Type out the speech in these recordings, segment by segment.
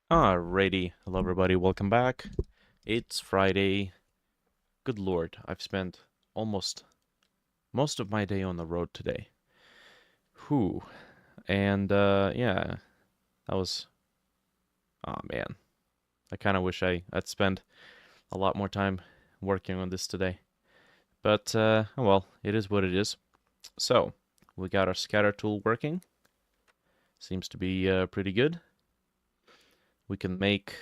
Alrighty, hello everybody, welcome back. It's Friday. Good lord, I've spent almost most of my day on the road today. Whew. And yeah, that was oh man. I kind of wish I'd spent a lot more time working on this today. But oh well, it is what it is. So, we got our scatter tool working. Seems to be pretty good. We can make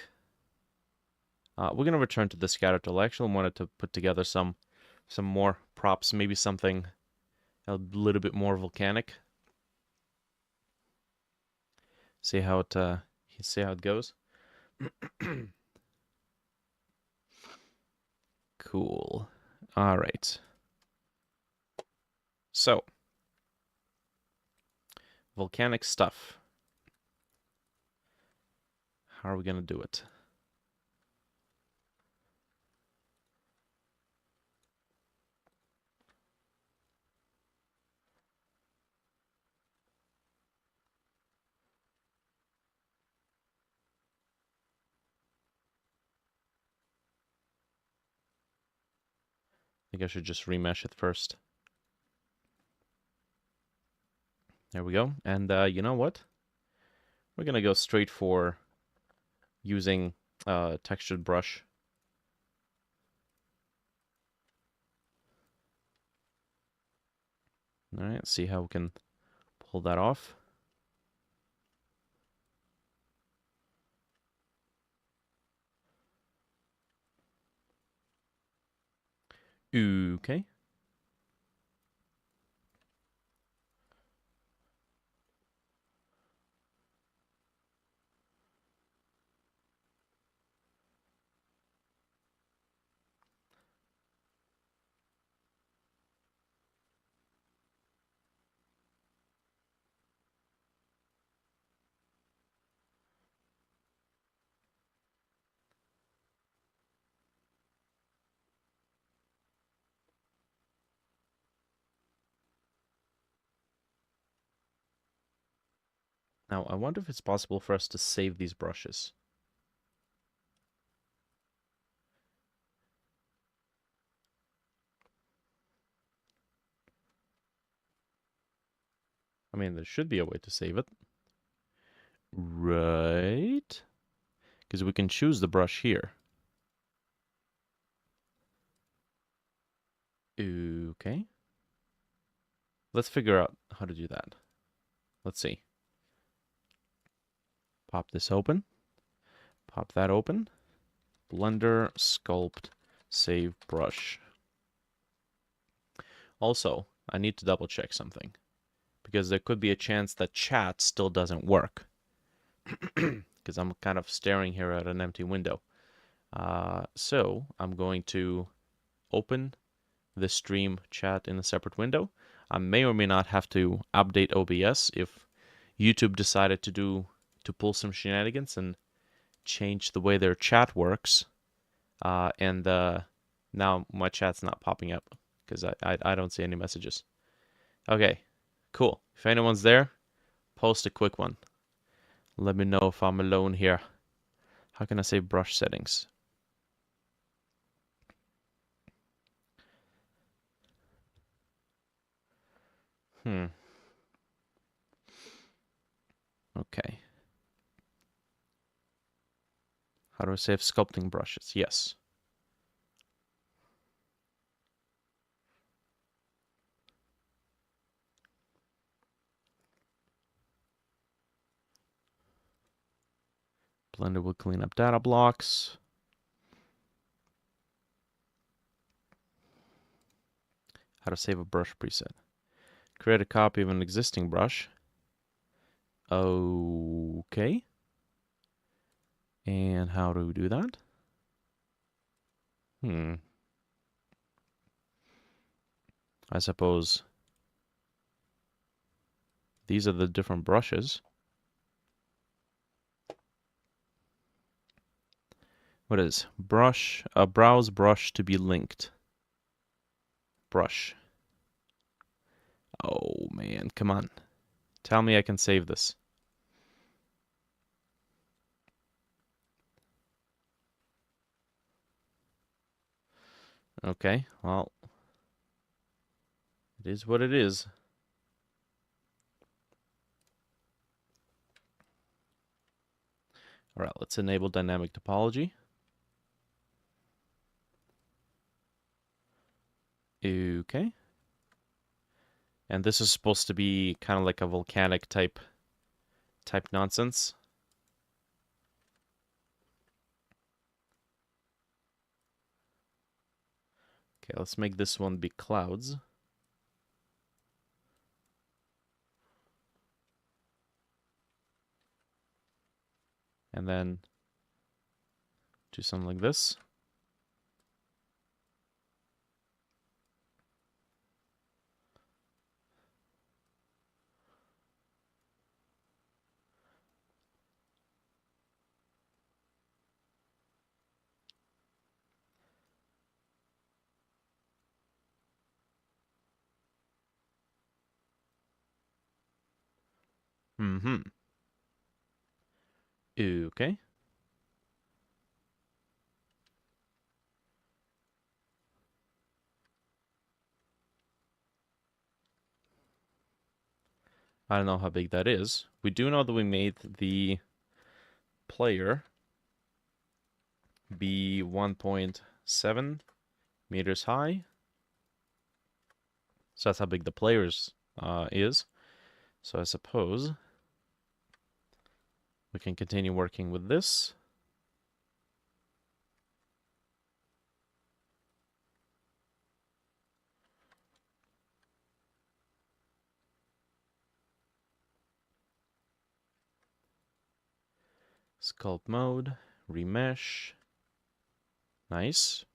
we're gonna return to the scatter tool. I actually wanted to put together some more props, maybe something a little bit more volcanic. See how it goes. Cool. All right. So, volcanic stuff. How are we gonna do it? I think I should just remesh it first. There we go. And you know what? We're gonna go straight for using textured brush. All right, see how we can pull that off. Okay. Now, I wonder if it's possible for us to save these brushes. I mean, there should be a way to save it. Right? Because we can choose the brush here. Okay. Let's figure out how to do that. Let's see. Pop this open. Pop that open. Blender, sculpt, save brush. Also, I need to double check something. Because there could be a chance that chat still doesn't work. Because I'm kind of staring here at an empty window. So I'm going to open the stream chat in a separate window. I may or may not have to update OBS if YouTube decided to pull some shenanigans and change the way their chat works. And now my chat's not popping up because I don't see any messages. Okay, cool. If anyone's there, post a quick one. Let me know if I'm alone here. How can I save brush settings? Okay. How do I save sculpting brushes? Yes. Blender will clean up data blocks. How to save a brush preset. Create a copy of an existing brush. Okay. And how do we do that? I suppose these are the different brushes. What is brush? A browse brush to be linked. Brush. Oh man, come on. Tell me I can save this. Okay, well, it is what it is. All right, let's enable dynamic topology. Okay. And this is supposed to be kind of like a volcanic type nonsense. Okay, let's make this one be clouds. And then do something like this. Mm-hmm. Okay. I don't know how big that is. We do know that we made the player be 1.7 meters high. So that's how big the player's is. So I suppose we can continue working with this. Sculpt mode, remesh. Nice.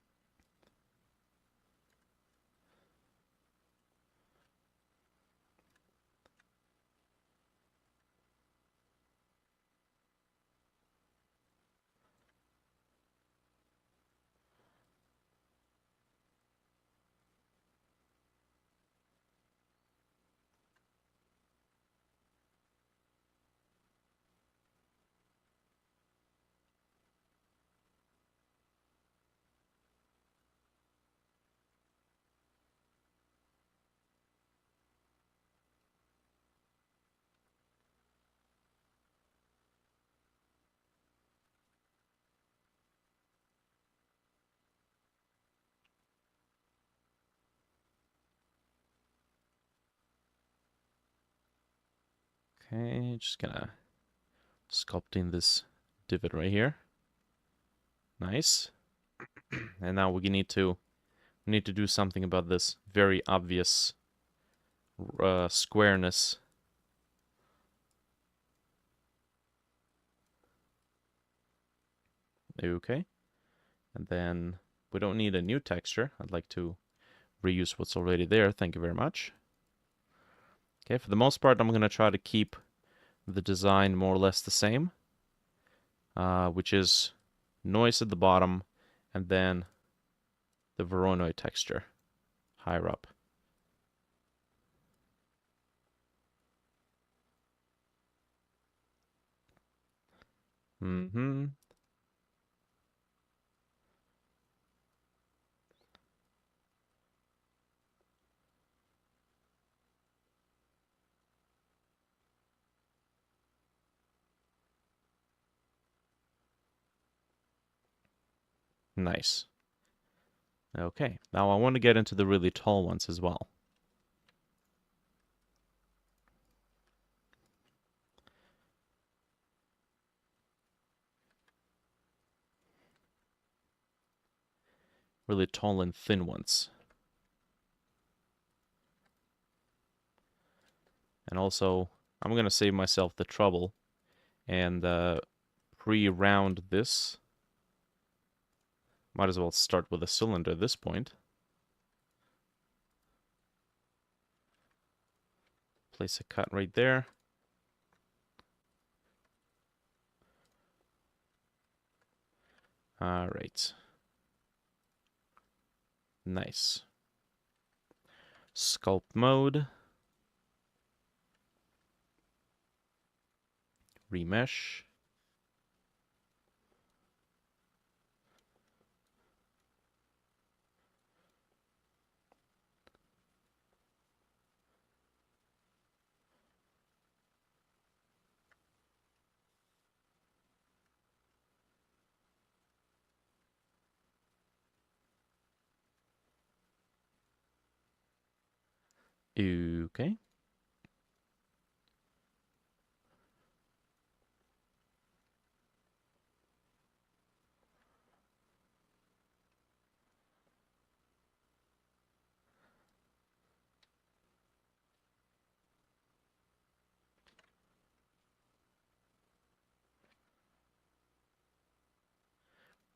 Okay, just gonna sculpt in this divot right here. Nice. And now we need to do something about this very obvious squareness. Okay. And then we don't need a new texture. I'd like to reuse what's already there. Thank you very much. Okay, for the most part, I'm going to try to keep the design more or less the same, which is noise at the bottom and then the Voronoi texture higher up. Mm-hmm. Nice. Okay, now I want to get into the really tall ones as well. Really tall and thin ones. And also, I'm going to save myself the trouble and pre-round this. Might as well start with a cylinder at this point. Place a cut right there. All right. Nice. Sculpt mode. Remesh. Okay.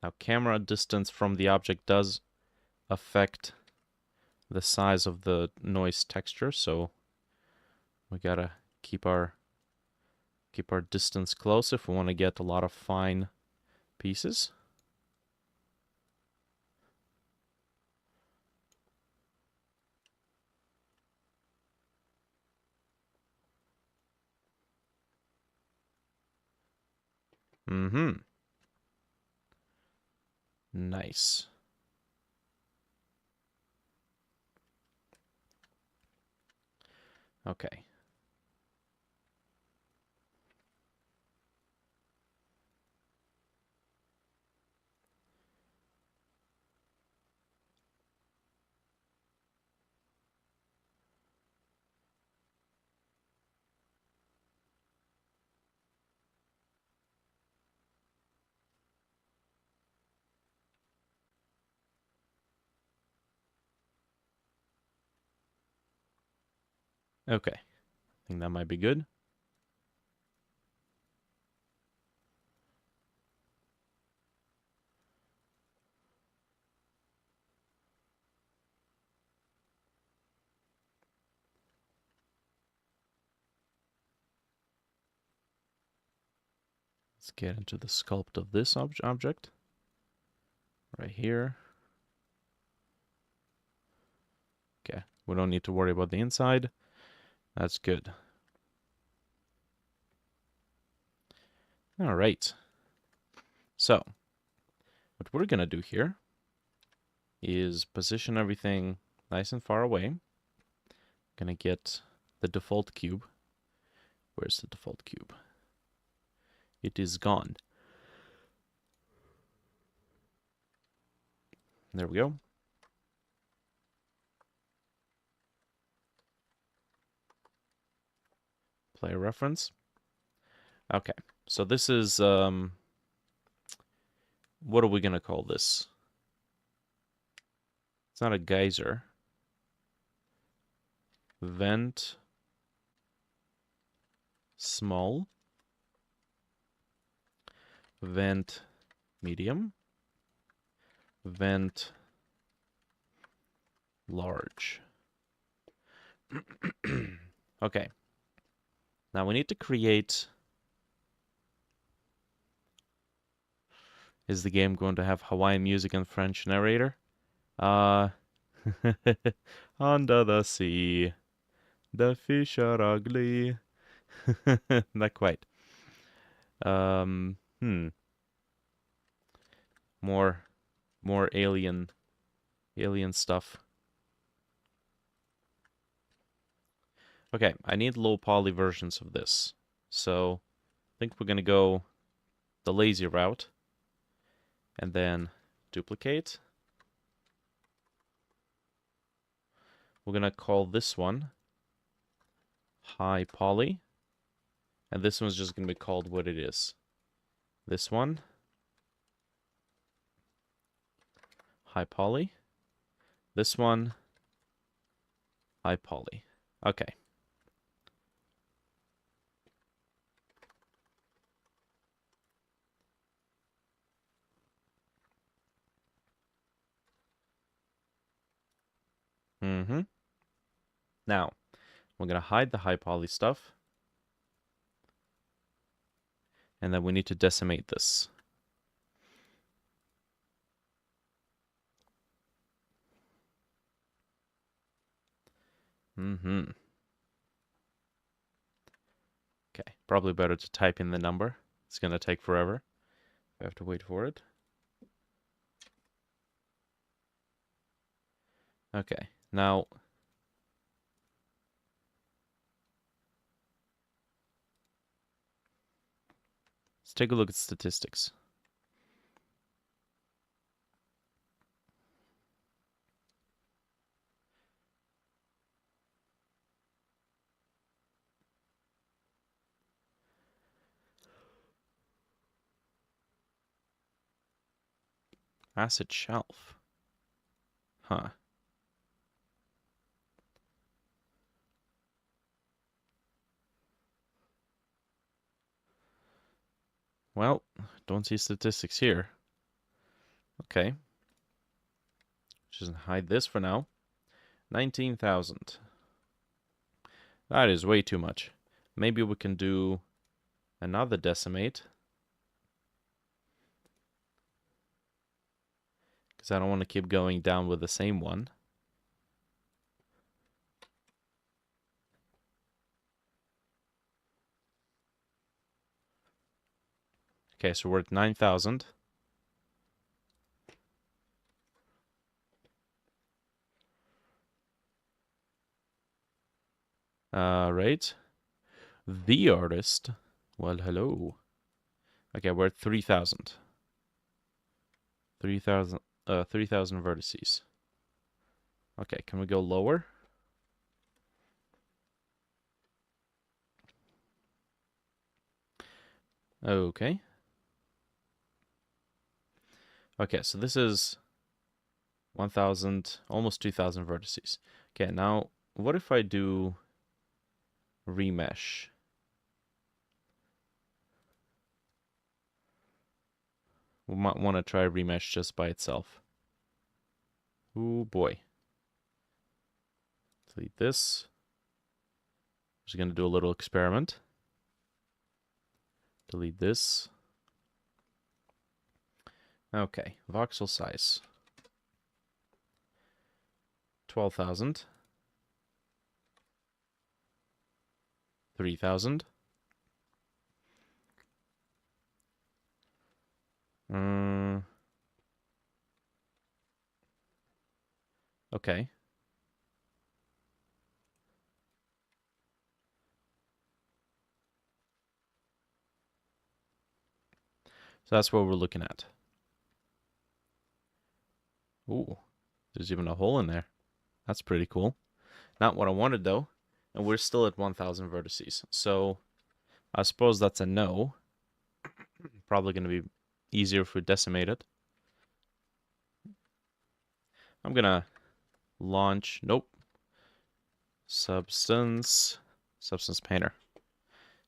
Now, camera distance from the object does affect the size of the noise texture, so we gotta keep our distance close if we want to get a lot of fine pieces. Mm-hmm. Nice. Okay. Okay. I think that might be good. Let's get into the sculpt of this object right here. Okay, we don't need to worry about the inside. That's good. All right. So, what we're gonna do here is position everything nice and far away. Gonna get the default cube. Where's the default cube? It is gone. There we go. Player reference. Okay, so this is, what are we gonna call this? It's not a geyser. Vent small. Vent medium. Vent large. Okay. Now we need to create... Is the game going to have Hawaiian music and French narrator? Under the sea, the fish are ugly. Not quite. More alien stuff. Okay, I need low poly versions of this. So I think we're gonna go the lazy route and then duplicate. We're gonna call this one high poly, and this one's just gonna be called what it is. This one high poly. This one high poly. Okay. Now, we're going to hide the high poly stuff. And then we need to decimate this. Okay, probably better to type in the number. It's going to take forever. I have to wait for it. Okay, now... let's take a look at statistics. Acid shelf. Huh. Well, don't see statistics here. Okay. Just hide this for now. 19,000. That is way too much. Maybe we can do another decimate. Because I don't want to keep going down with the same one. Okay, so we're at 9,000. Right. The artist. Well, hello. Okay, we're at 3,000. 3,000 vertices. Okay, can we go lower? Okay. Okay, so this is 1,000, almost 2,000 vertices. Okay, now what if I do remesh? We might want to try remesh just by itself. Oh boy. Delete this. Just going to do a little experiment. Delete this. Okay, voxel size. 12,000. 3,000. Okay. So that's what we're looking at. Ooh, there's even a hole in there. That's pretty cool. Not what I wanted though. And we're still at 1,000 vertices. So I suppose that's a no. Probably going to be easier if we decimate it. I'm going to launch, nope. Substance Painter.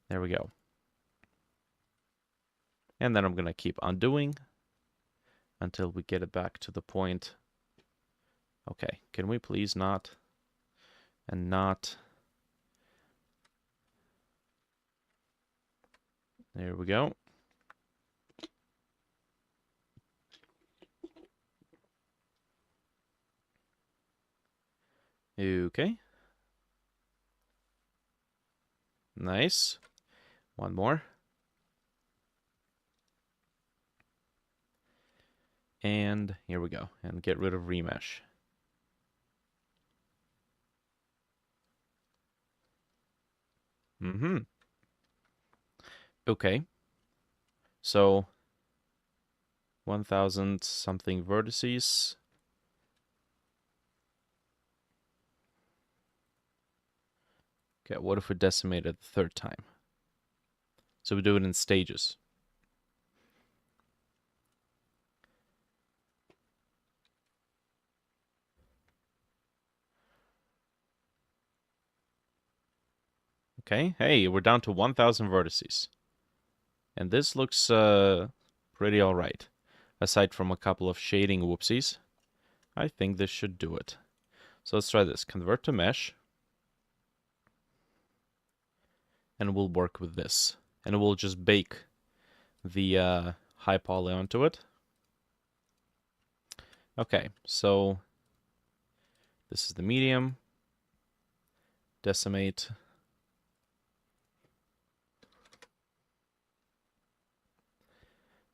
There we go. And then I'm going to keep undoing until we get it back to the point. Okay, can we please not and not? There we go. Okay. Nice. One more. And here we go. And get rid of remesh. Okay. So 1,000 something vertices. Okay, what if we decimate it the third time? So we do it in stages. Okay, hey, we're down to 1,000 vertices. And this looks pretty alright. Aside from a couple of shading whoopsies, I think this should do it. So let's try this. Convert to mesh. And we'll work with this. And we'll just bake the high poly onto it. Okay, so this is the medium. Decimate.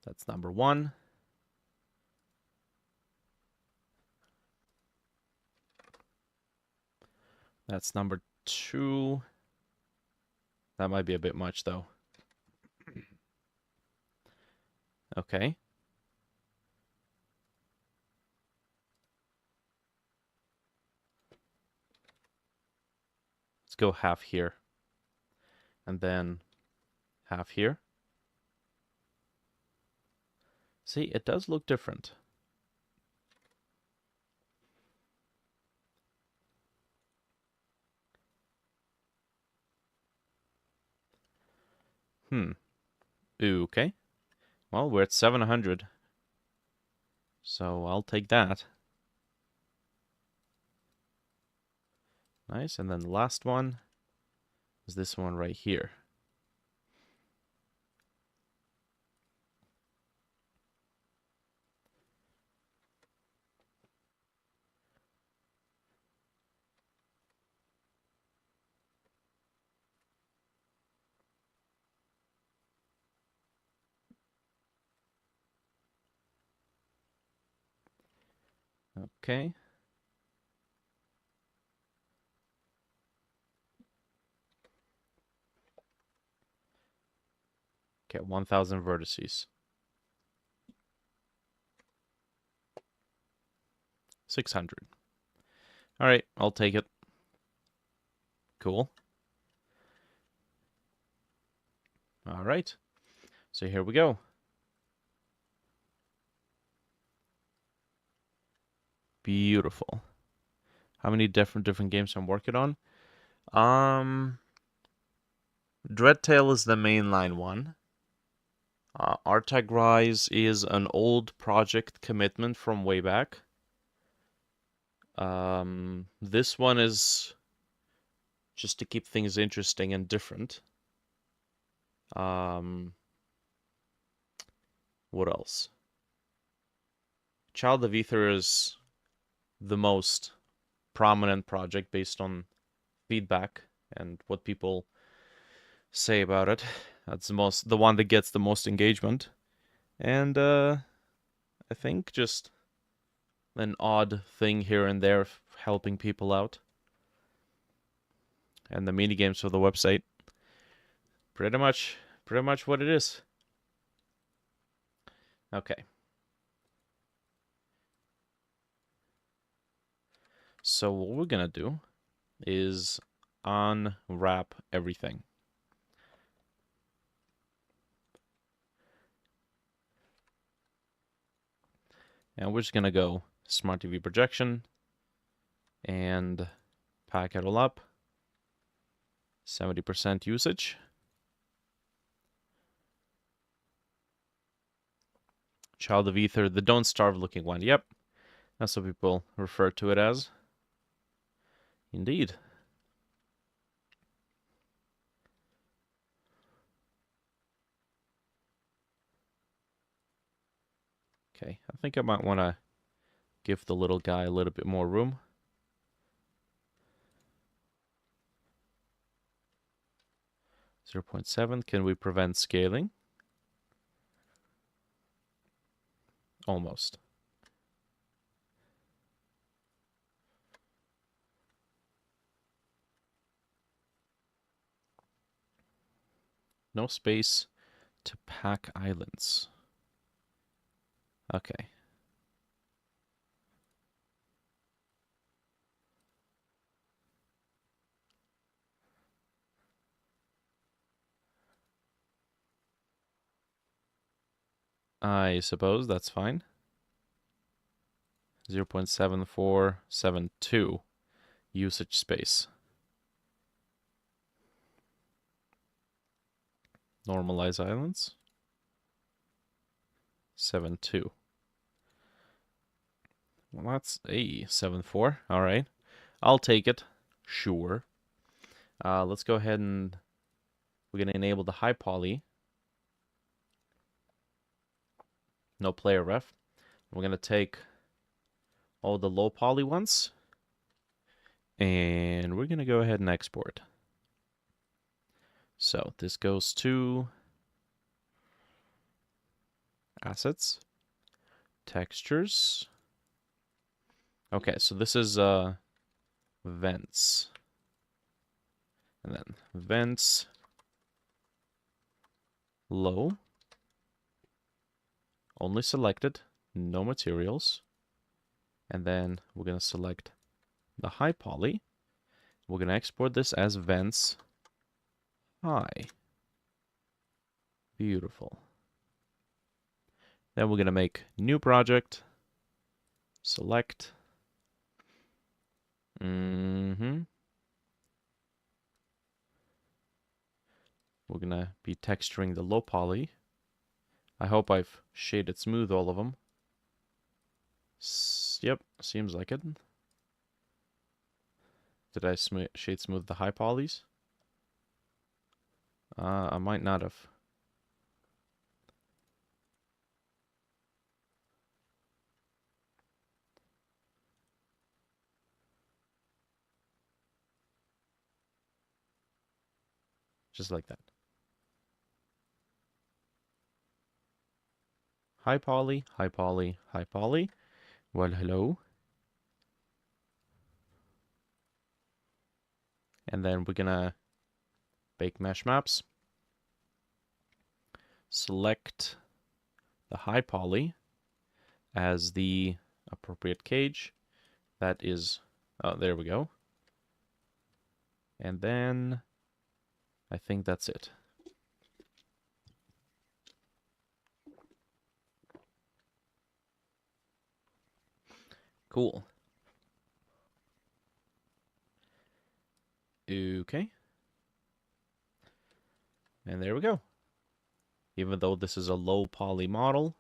That's number 1. That's number 2. That might be a bit much, though. Okay. Let's go half here. And then half here. See, it does look different. Okay. Well, we're at 700. So I'll take that. Nice. And then the last one is this one right here. Okay. Okay, 1,000 vertices. 600. All right, I'll take it. Cool. All right. So here we go. Beautiful. How many different games I'm working on? Dreadtail is the mainline one. Artag Rise is an old project commitment from way back. This one is just to keep things interesting and different. What else? Child of Ether is the most prominent project based on feedback and what people say about it. That's the one that gets the most engagement. And I think just an odd thing here and there helping people out. And the mini games for the website. Pretty much what it is. Okay. So what we're gonna do is unwrap everything. And we're just gonna go Smart TV projection and pack it all up. 70% usage. Child of Ether, the Don't Starve looking one. Yep, that's what people refer to it as. Indeed. Okay, I think I might want to give the little guy a little bit more room. .7. Can we prevent scaling? Almost. No space to pack islands. Okay. I suppose that's fine. 0.7472 usage space. Normalize islands. 7.2. Well, that's a 7.4. All right. I'll take it. Sure. Let's go ahead and we're going to enable the high poly. No player ref. We're going to take all the low poly ones. And we're going to go ahead and export. So this goes to assets, textures. Okay, so this is vents. And then vents low. Only selected, no materials. And then we're going to select the high poly. We're going to export this as vents high. Beautiful. Then we're going to make new project. Select. We're we're gonna be texturing the low poly. I hope I've shaded smooth all of them. Yep, seems like it. Did I shade smooth the high polys? I might not have. Just like that. High poly, high poly, high poly. Well, hello. And then we're gonna bake mesh maps. Select the high poly as the appropriate cage. That is, oh, there we go. And then I think that's it. Cool. Okay. And there we go. Even though this is a low poly model,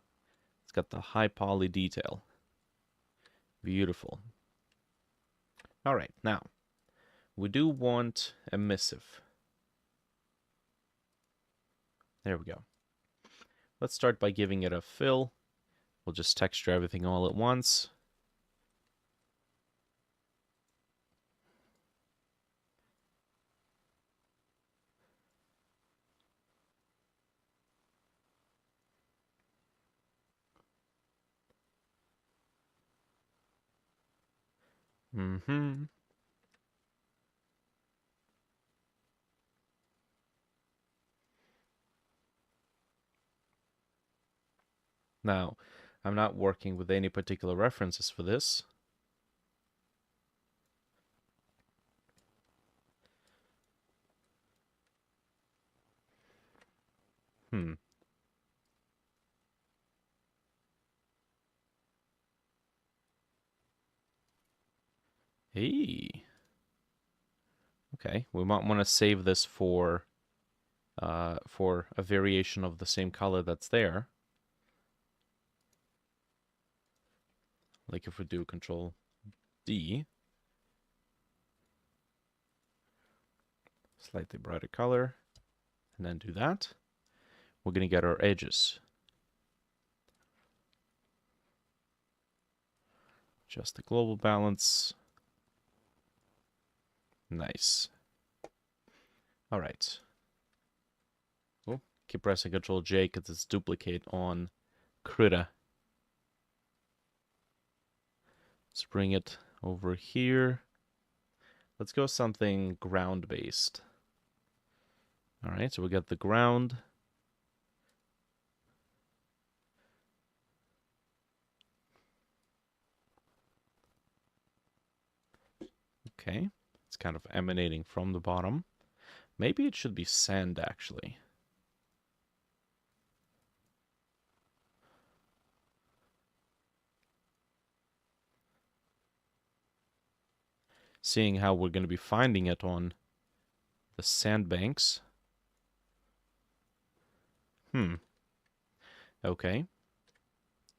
it's got the high poly detail. Beautiful. All right, now we do want emissive. There we go. Let's start by giving it a fill. We'll just texture everything all at once. Mm-hmm. Now, I'm not working with any particular references for this. Hmm. Hey. Okay, we might want to save this for a variation of the same color that's there. Like if we do Control D, slightly brighter color, and then do that, we're going to get our edges. Just the global balance. Nice. All right. Oh, keep pressing Control J because it's duplicate on Krita. Let's bring it over here. Let's go something ground-based. All right, so we got the ground. Okay, it's kind of emanating from the bottom. Maybe it should be sand, actually. Seeing how we're going to be finding it on the sandbanks. Okay.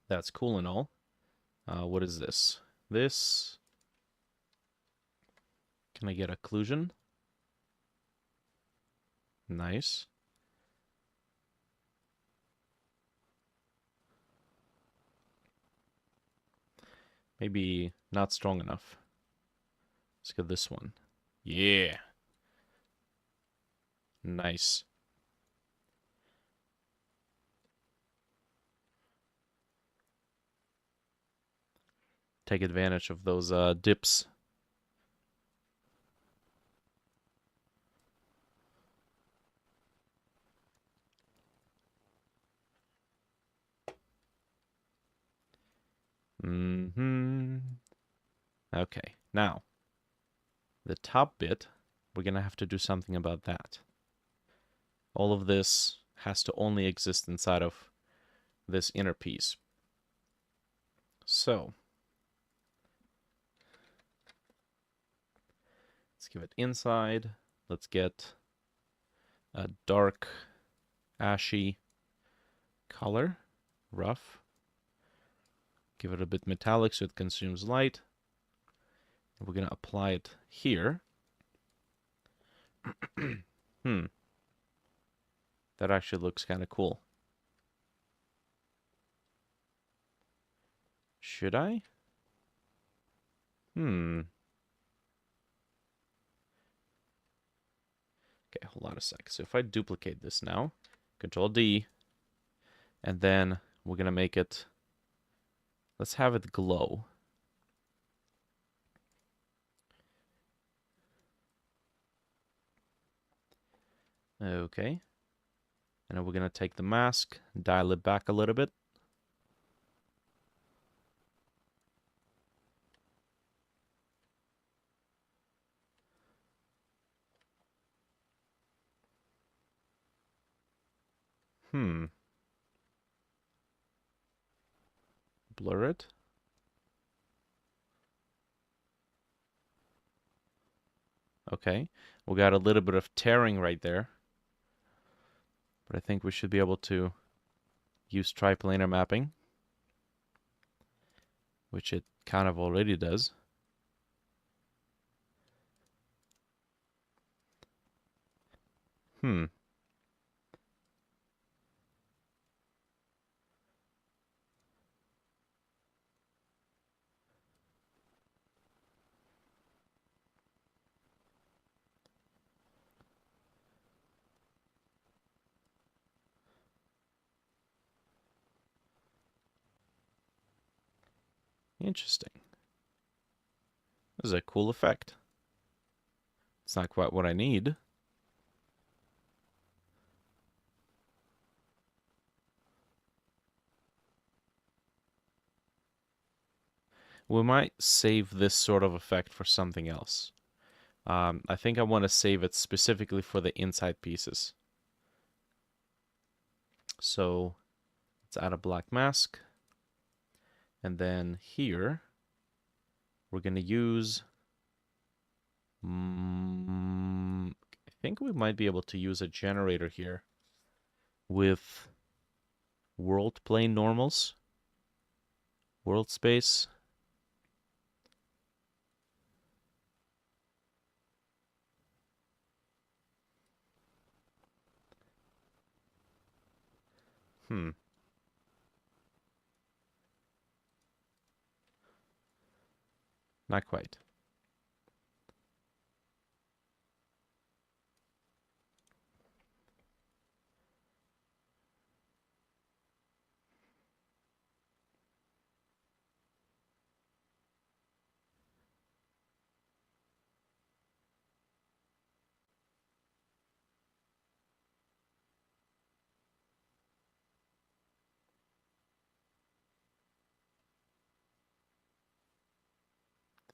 That's cool and all. What is this? This... Can I get occlusion? Nice. Maybe not strong enough. Let's get this one. Yeah. Nice. Take advantage of those dips. Okay, now, the top bit, we're going to have to do something about that. All of this has to only exist inside of this inner piece. So, let's give it inside. Let's get a dark ashy color, rough. Give it a bit metallic so it consumes light. And we're going to apply it here. That actually looks kind of cool. Should I? Okay, hold on a sec. So if I duplicate this now, Control D, and then we're going to make it, let's have it glow. Okay. And then we're going to take the mask, dial it back a little bit. Blur it. Okay. We got a little bit of tearing right there. But I think we should be able to use triplanar mapping, which it kind of already does. Interesting. This is a cool effect. It's not quite what I need. We might save this sort of effect for something else. I think I want to save it specifically for the inside pieces. So let's add a black mask. And then here, we're going to use... I think we might be able to use a generator here with world plane normals, world space. Not quite.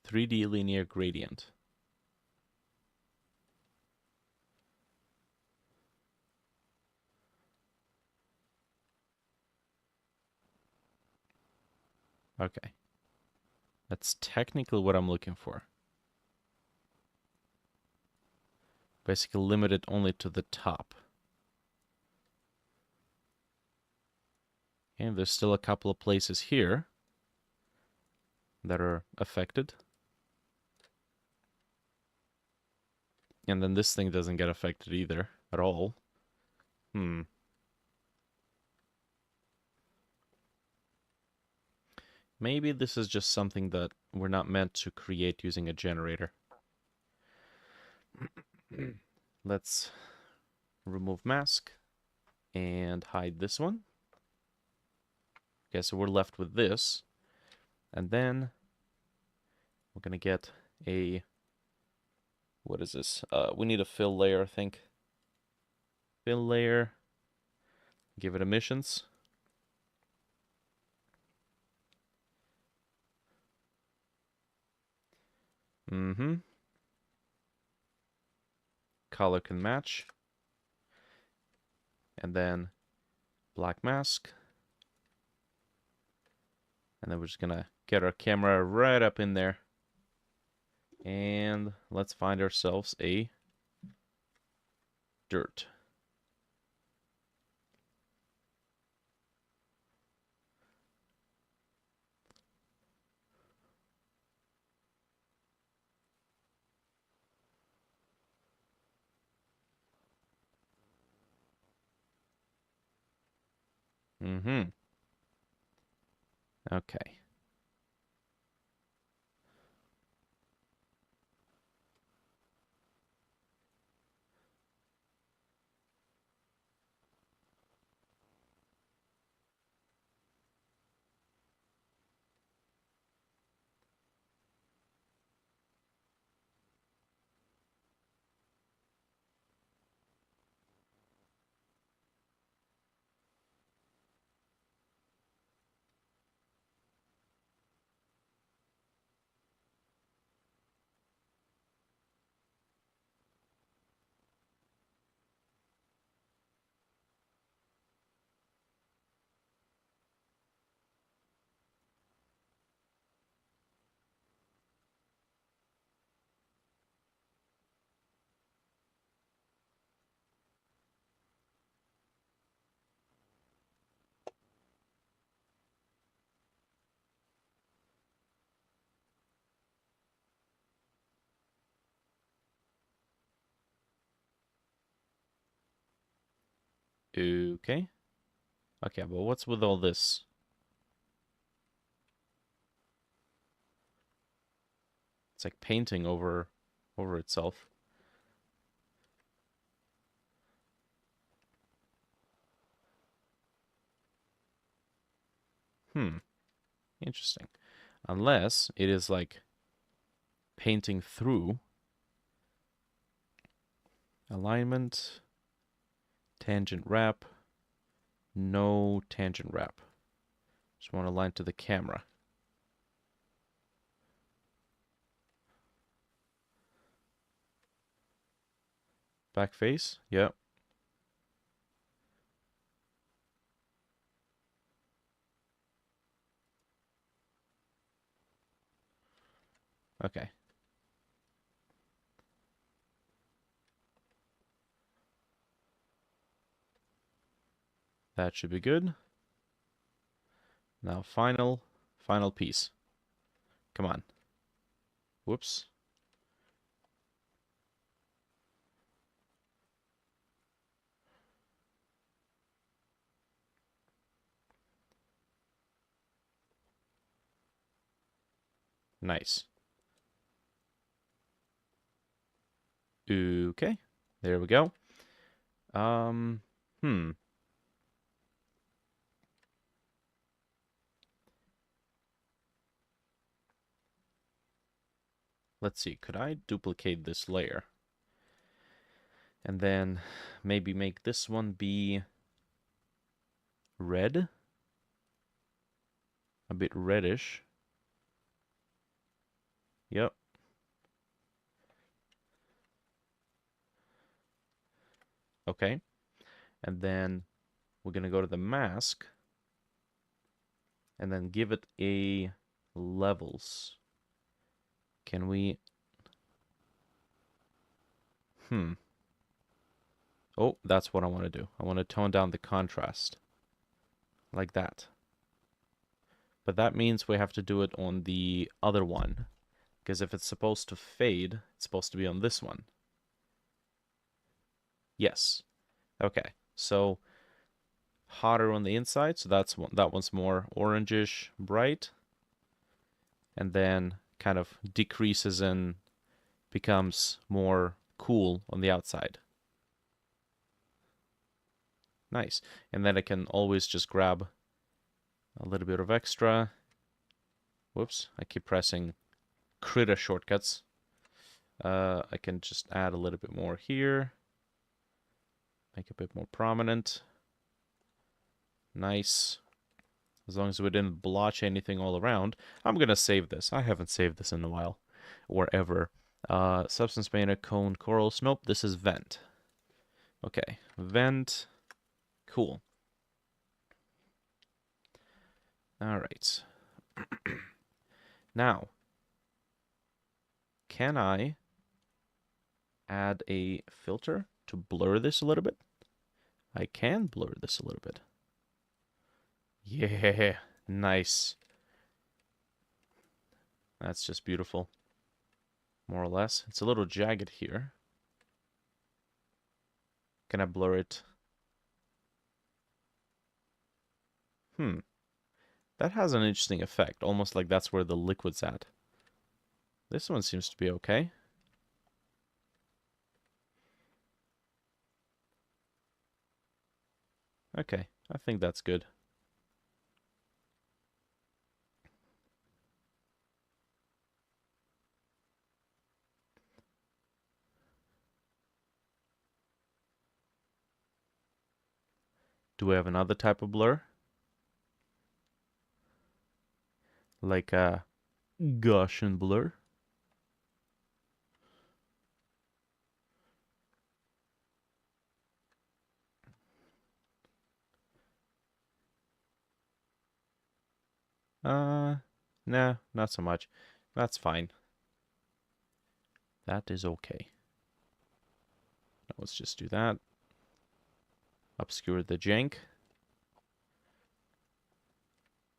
.3D linear gradient. Okay. That's technically what I'm looking for. Basically limit it only to the top. And there's still a couple of places here that are affected. And then this thing doesn't get affected either at all. Maybe this is just something that we're not meant to create using a generator. Let's remove mask and hide this one. Okay, so we're left with this. And then we're going to get a... What is this? We need a fill layer, I think. Fill layer. Give it emissions. Color can match. And then black mask. And then we're just gonna get our camera right up in there. And let's find ourselves a dirt. Mm-hmm. Okay. Okay. Okay, but what's with all this? It's like painting over itself. Hmm. Interesting. Unless it is like painting through alignment, tangent wrap, no tangent wrap. Just want to align to the camera. Back face? Yep. Okay. That should be good. Now final piece. Come on. Whoops. Nice. Okay. There we go. Hmm. Let's see. Could I duplicate this layer? And then maybe make this one be red? A bit reddish. Yep. Okay. And then we're going to go to the mask and then give it a levels. Can we... Oh, that's what I want to do. I want to tone down the contrast. Like that. But that means we have to do it on the other one. Because if it's supposed to fade, it's supposed to be on this one. Yes. Okay. So hotter on the inside, so that one's more orangish bright. And then kind of decreases and becomes more cool on the outside. Nice. And then I can always just grab a little bit of extra. Whoops, I keep pressing critter shortcuts. I can just add a little bit more here. Make it a bit more prominent. Nice. As long as we didn't blotch anything all around. I'm going to save this. I haven't saved this in a while. Or ever. Substance painter, cone, corals. Nope, this is vent. Okay, vent. Cool. All right. Now, can I add a filter to blur this a little bit? I can blur this a little bit. Yeah, nice. That's just beautiful. More or less. It's a little jagged here. Can I blur it? Hmm. That has an interesting effect, almost like that's where the liquid's at. This one seems to be okay. Okay, I think that's good. Do we have another type of blur? Like a Gaussian blur? Nah, not so much. That's fine. That is okay. Now let's just do that. Obscure the jank.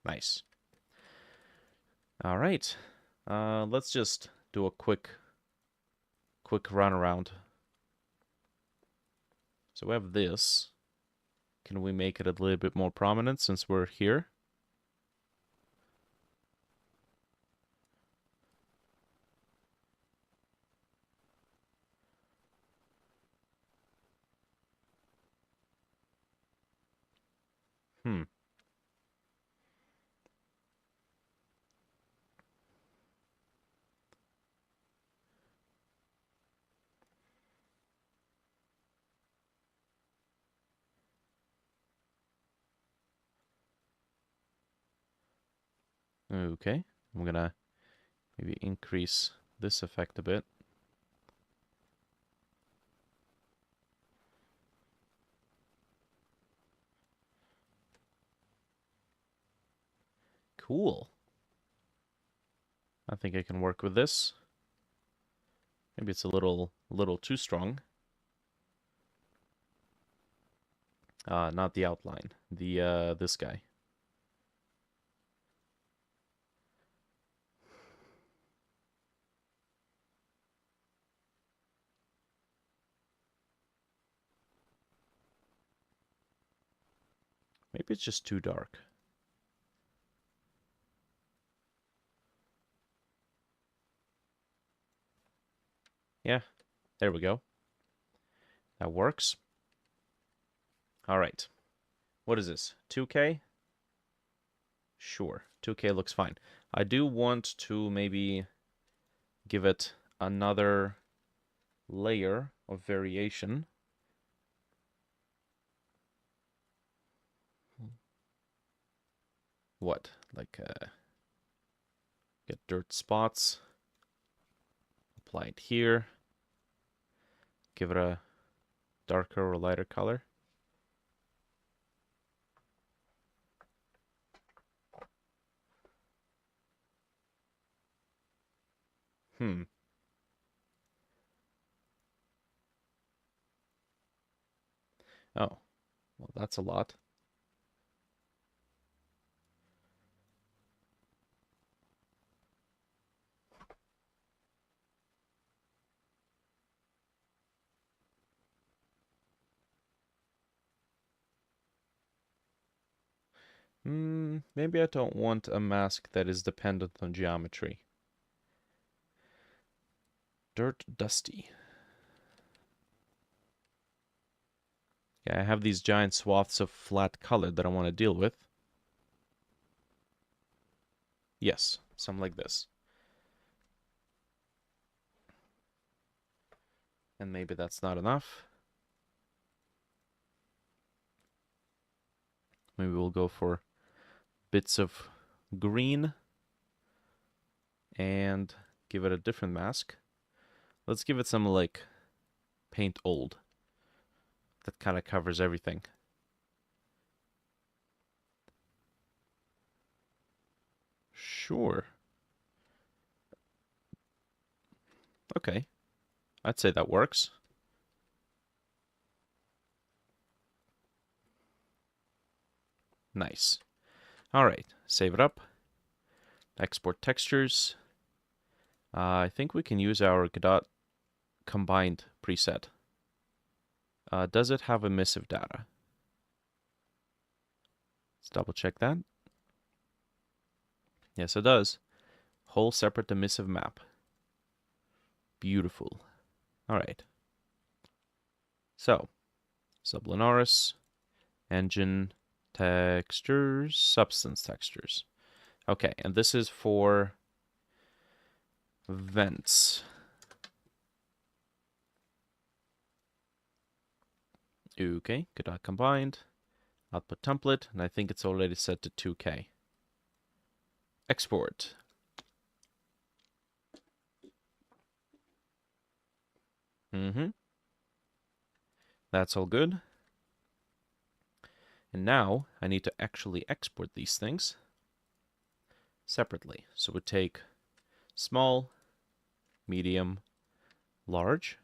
Nice. All right. Let's just do a quick run around. So we have this. Can we make it a little bit more prominent since we're here? Hmm. Okay. I'm gonna maybe increase this effect a bit. Cool. I think I can work with this. Maybe it's a little too strong. Not the outline. The this guy. Maybe it's just too dark. Yeah, there we go. That works. All right. What is this? 2K? Sure. 2K looks fine. I do want to maybe give it another layer of variation. What? Like, get dirt spots. Apply it here. Give it a darker or lighter color. Hmm. Oh, well, that's a lot. Maybe I don't want a mask that is dependent on geometry. Dirt dusty. Yeah, I have these giant swaths of flat color that I want to deal with. Yes, something like this. And maybe that's not enough. Maybe we'll go for bits of green and give it a different mask. Let's give it some like paint old. That kind of covers everything. Sure. Okay. I'd say that works. Nice. All right. Save it up. Export textures. I think we can use our Godot combined preset. Does it have emissive data? double check that. Yes, it does. Whole separate emissive map. Beautiful. All right. So, sublinaris, engine, textures, substance textures. Okay, and this is for vents. Okay, Godot combined. Output template, and I think it's already set to 2K. Export. That's all good. And now I need to actually export these things separately. So we take small, medium, large,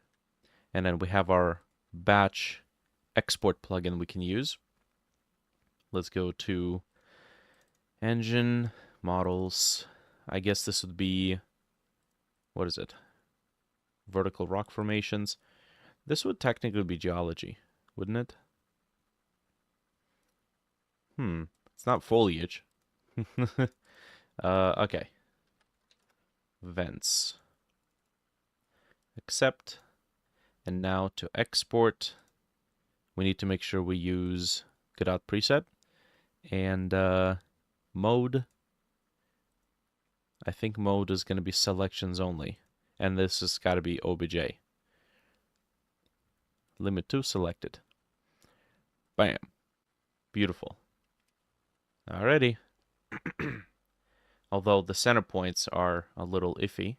and then we have our batch export plugin we can use. Let's go to engine, models. I guess this would be, what is it? Vertical rock formations. This would technically be geology, wouldn't it? It's not foliage. Okay. Vents. Accept. And now to export, we need to make sure we use Godot preset. And mode. I think mode is going to be selections only. And this has got to be OBJ. Limit to selected. Bam. Beautiful. Alrighty. Although the center points are a little iffy.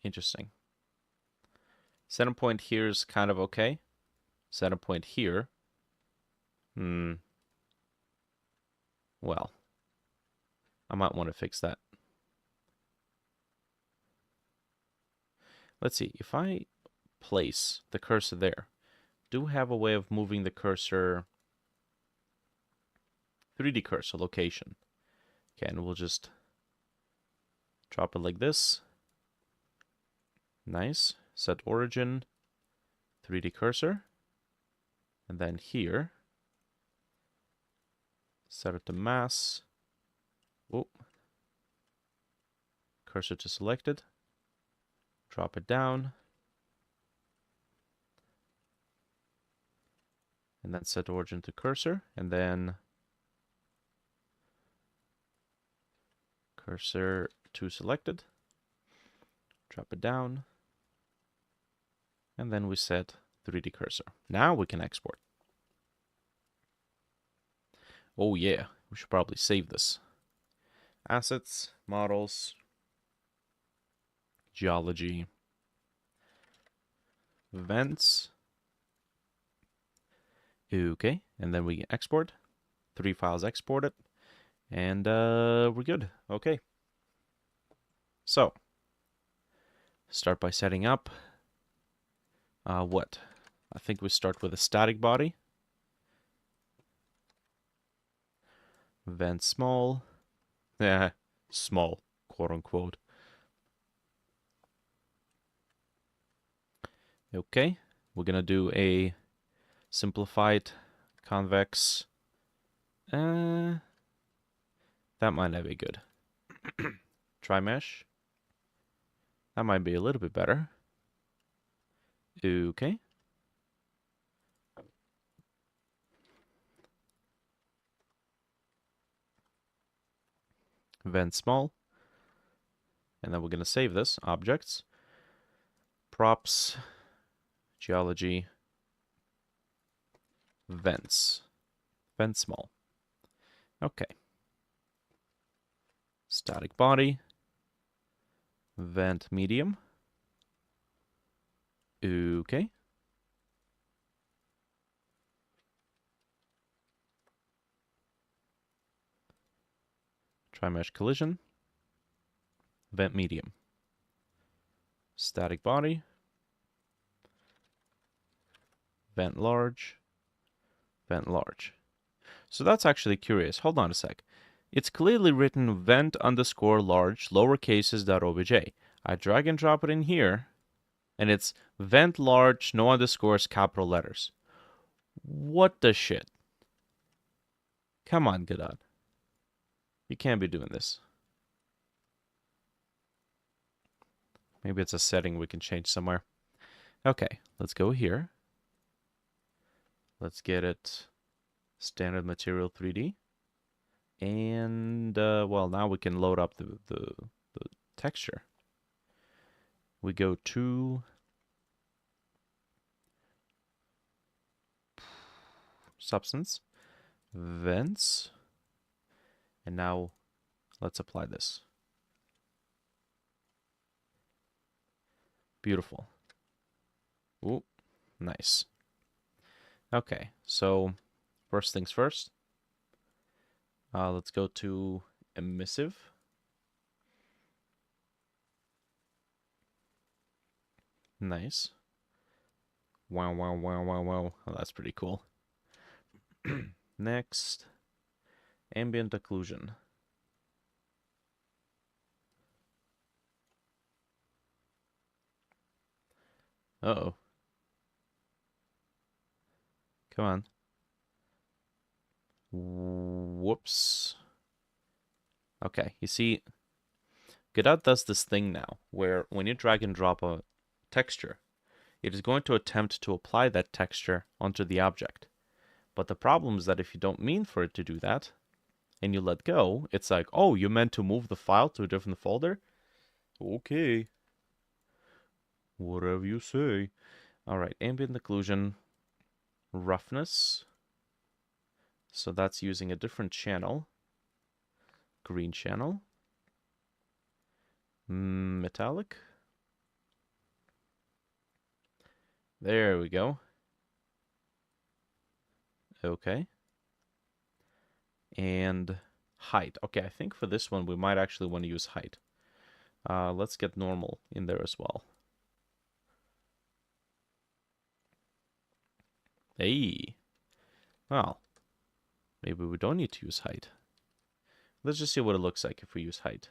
Interesting. Center point here is kind of okay. Center point here. Well, I might want to fix that. Let's see. If I place the cursor there, do have a way of moving the cursor, 3D cursor location. Okay, and we'll just drop it like this. Nice. Set origin, 3D cursor. And then here, set it to mass. Oh. Cursor to selected. Drop it down. And then set origin to cursor. And then cursor to selected. Drop it down. And then we set 3D cursor. Now we can export. Oh yeah, we should probably save this. Assets, models, geology, vents. Okay, and then we can export. 3 files exported. And we're good. Okay. So, start by setting up. What? I think we start with a static body. Vent small. Yeah, small, quote unquote. Okay, we're gonna do a simplified convex. That might not be good. Try mesh. That might be a little bit better. Okay. Vent small. And then we're going to save this. Objects. Props. Geology. Vents. Vent small. Okay. Static body. Vent medium. Okay. Tri-mesh collision. Vent medium. Static body. Vent large. Vent large. So that's actually curious. Hold on a sec. It's clearly written vent underscore large lower cases dot obj. I drag and drop it in here. And it's vent large, no underscores, capital letters. What the shit? Come on, Godot. You can't be doing this. Maybe it's a setting we can change somewhere. Okay, let's go here. Let's get it standard material 3D. And, well, now we can load up the texture. We go to substance, vents, and now let's apply this. Beautiful. Ooh, nice. Okay, so first things first. Let's go to emissive. Nice. Wow, wow, wow, wow, wow. Oh, that's pretty cool. Next, ambient occlusion. Uh-oh. Come on. Whoops. Okay, you see, Godot does this thing now, where when you drag and drop a texture, it is going to attempt to apply that texture onto the object. But the problem is that if you don't mean for it to do that, and you let go, it's like, oh, you meant to move the file to a different folder? Okay. Whatever you say. Alright, ambient occlusion, roughness. So that's using a different channel. Green channel. Metallic. There we go. Okay. And height. Okay, I think for this one we might actually want to use height. Let's get normal in there as well. Hey. Well, maybe we don't need to use height. Let's just see what it looks like if we use height.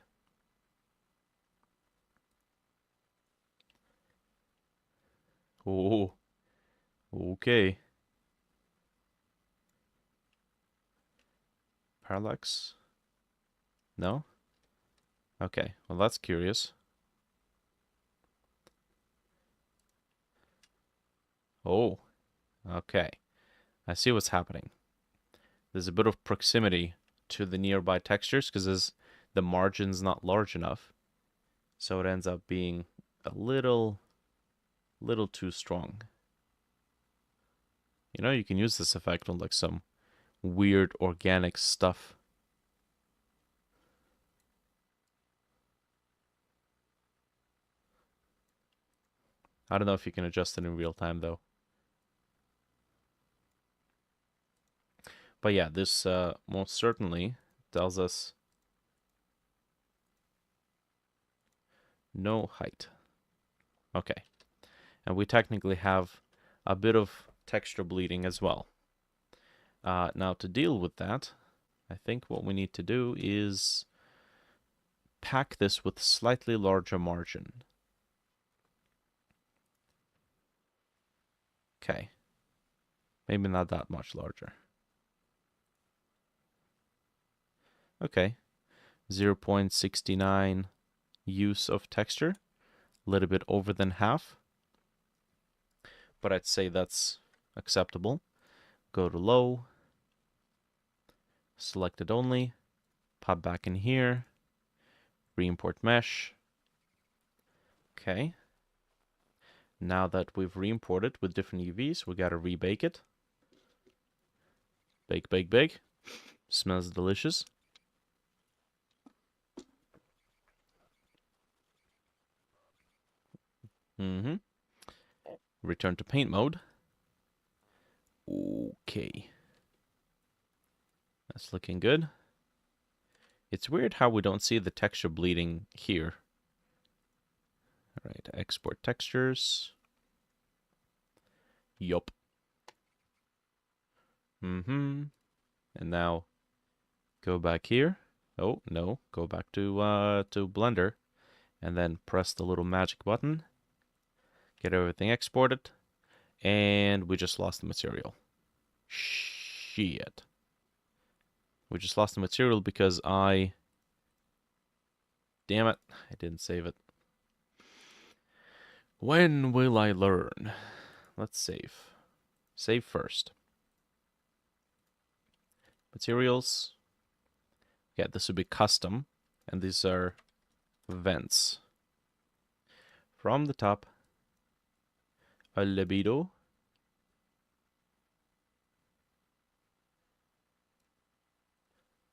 Oh, okay. Parallax? No? Okay, well that's curious. Oh, okay. I see what's happening. There's a bit of proximity to the nearby textures because the margin's not large enough. So it ends up being a little too strong. You know, you can use this effect on like some weird organic stuff. I don't know if you can adjust it in real time though. But yeah, this most certainly tells us no height. Okay. And we technically have a bit of texture bleeding as well. Now to deal with that, I think what we need to do is pack this with slightly larger margin. Okay. Maybe not that much larger. Okay. 0.69 use of texture. A little bit over than half. But I'd say that's acceptable. Go to low. Select it only. Pop back in here. Re-import mesh. Okay. Now that we've re-imported with different UVs, we gotta rebake it. Bake, bake, bake. Smells delicious. Return to paint mode. Okay. That's looking good. It's weird how we don't see the texture bleeding here. All right, export textures. Yup. And now go back here. Oh, no. Go back to Blender. And then press the little magic button. Get everything exported. And we just lost the material. Shit. We just lost the material because I... Damn it. I didn't save it. When will I learn? Let's save. Save first. Materials. Yeah, this would be custom. And these are vents. From the top. A libido.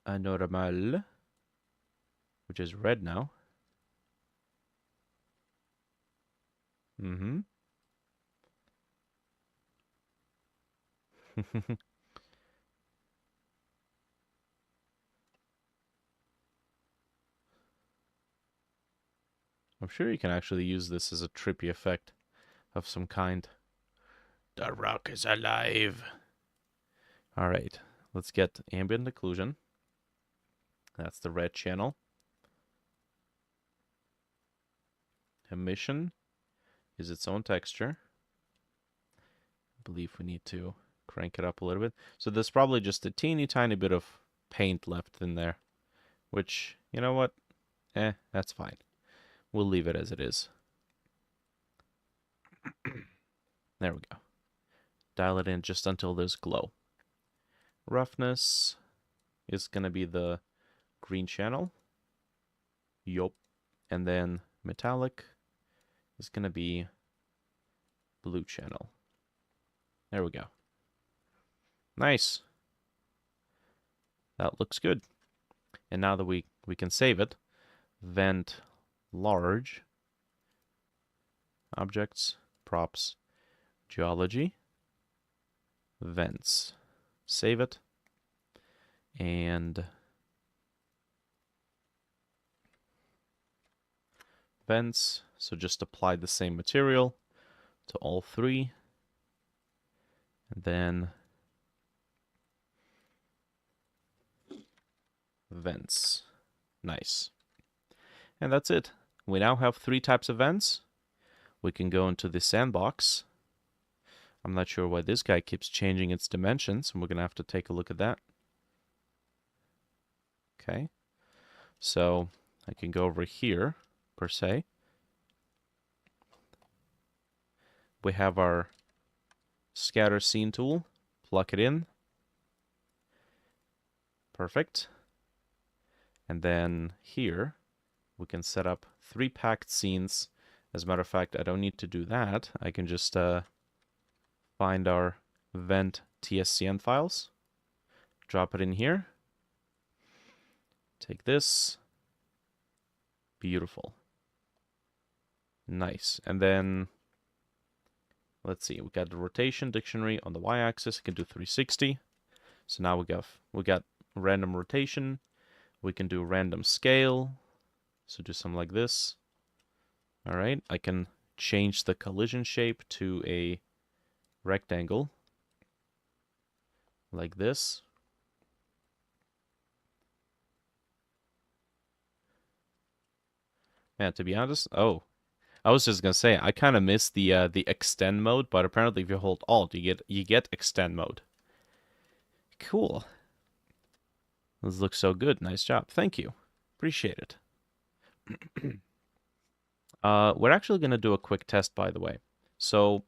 A normal. Which is red now. Mm-hmm. I'm sure you can actually use this as a trippy effect of some kind. The rock is alive. All right, let's get ambient occlusion. That's the red channel. Emission is its own texture. I believe we need to crank it up a little bit. So there's probably just a teeny tiny bit of paint left in there, which, you know what? That's fine. We'll leave it as it is. There we go. Dial it in just until there's glow. Roughness is going to be the green channel. Yup. And then metallic is going to be blue channel. There we go. Nice. That looks good. And now that we can save it, vent large, objects, props, geology, vents. Save it. And vents. So just apply the same material to all three. And then vents. Nice. And that's it. We now have 3 types of vents. We can go into the sandbox. I'm not sure why this guy keeps changing its dimensions, and we're going to have to take a look at that. Okay. So I can go over here, per se. We have our scatter scene tool. Plug it in. Perfect. And then here, we can set up 3 packed scenes. As a matter of fact, I don't need to do that. I can just find our vent TSCN files, drop it in here, take this, beautiful, nice. And then, let's see, we got the rotation dictionary on the y-axis. I can do 360. So now we got random rotation. We can do random scale. So do something like this. All right, I can change the collision shape to a rectangle like this. Man, to be honest, I was just gonna say I kind of miss the extend mode, but apparently if you hold Alt, you get extend mode. Cool. This looks so good. Nice job. Thank you. Appreciate it. We're actually gonna do a quick test, by the way. So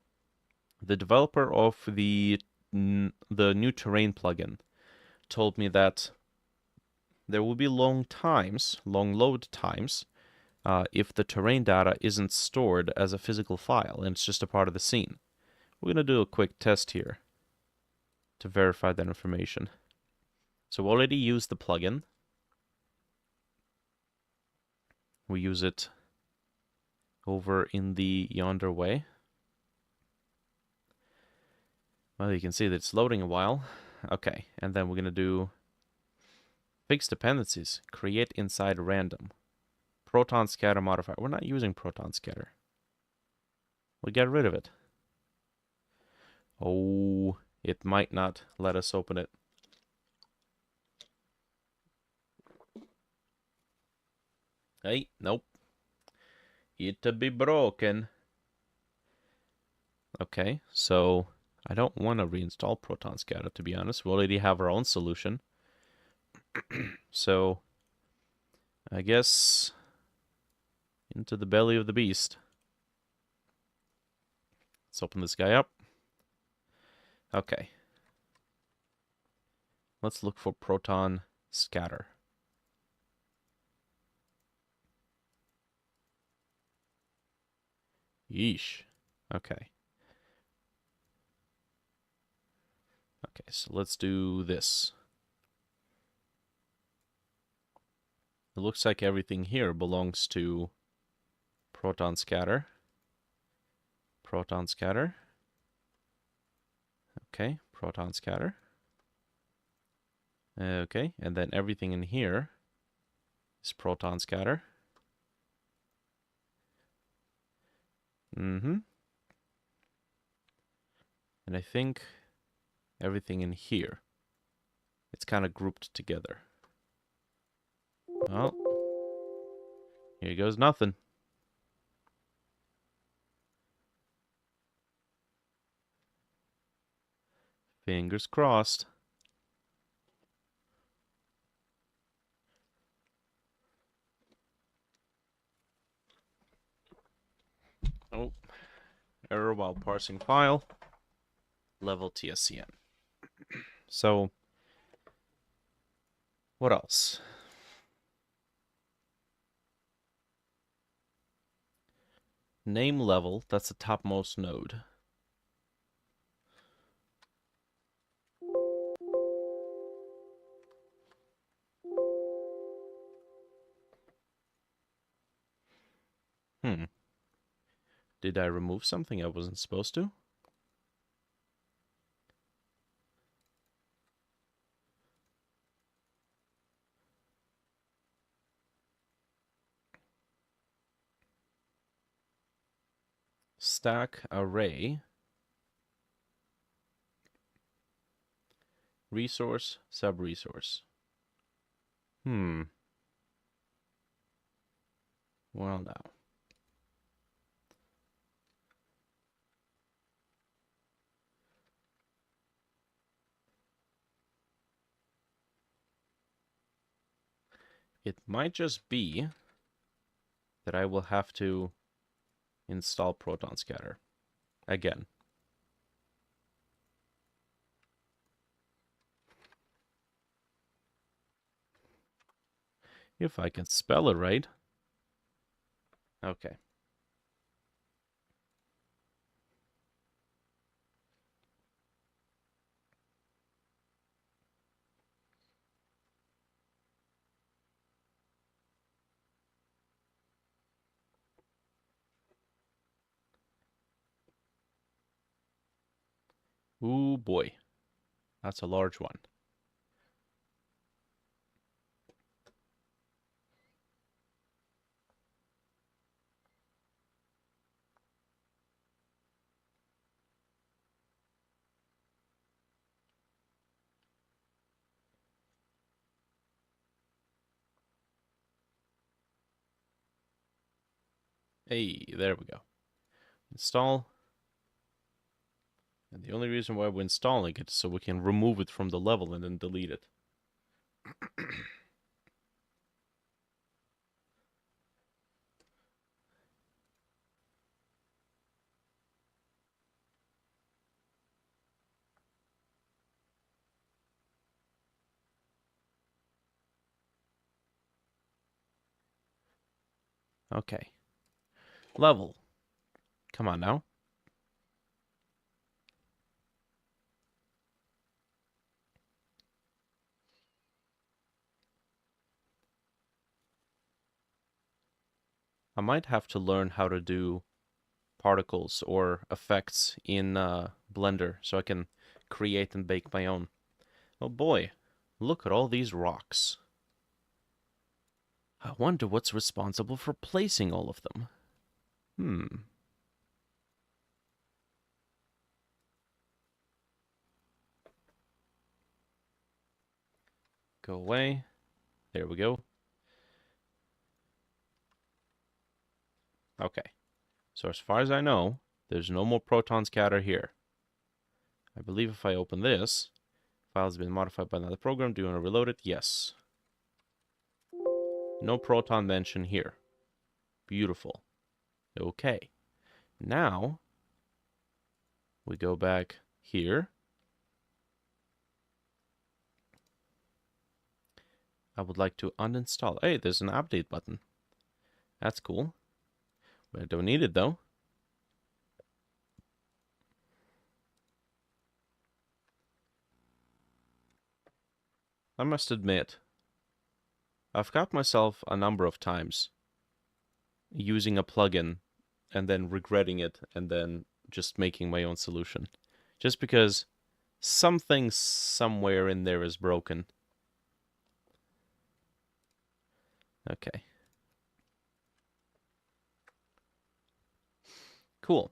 the developer of the new terrain plugin told me that there will be long load times, if the terrain data isn't stored as a physical file and it's just a part of the scene. We're going to do a quick test here to verify that information. So we already used the plugin. We use it over in the yonder way. Well, you can see that it's loading a while. Okay, and then we're going to do fixed dependencies. Create inside random. Proton scatter modifier. We're not using proton scatter. We get rid of it. Oh, it might not let us open it. Hey, nope. It be broken. Okay, so I don't want to reinstall Proton Scatter, to be honest. We already have our own solution. So I guess into the belly of the beast. Let's open this guy up. Okay. Let's look for Proton Scatter. Yeesh. Okay. Okay, so let's do this. It looks like everything here belongs to Proton Scatter. Proton Scatter. Okay, Proton Scatter. Okay, and then everything in here is Proton Scatter. Mm-hmm. And I think everything in here, it's kind of grouped together. Well, here goes nothing. Fingers crossed. Oh, error while parsing file. Level TSCN. So, what else? Name level, that's the topmost node. Did I remove something I wasn't supposed to? Stack array. Resource, sub-resource. Well, now. It might just be that I will have to install Proton Scatter again. If I can spell it right. Okay. Ooh boy. That's a large one. Hey, there we go. Install. And the only reason why we're installing it is so we can remove it from the level and then delete it. Okay. Level. Come on now. I might have to learn how to do particles or effects in Blender so I can create and bake my own. Oh boy, look at all these rocks. I wonder what's responsible for placing all of them. Go away. There we go. Okay. So as far as I know, There's no more proton scatter here. I believe if I open this, file has been modified by another program. Do you want to reload it? Yes. No proton mention here. Beautiful. Okay. Now, we go back here. I would like to uninstall. Hey, there's an update button. That's cool. I don't need it though. I must admit, I've caught myself a number of times using a plugin and then regretting it and then just making my own solution. Just because something somewhere in there is broken. Okay. Cool.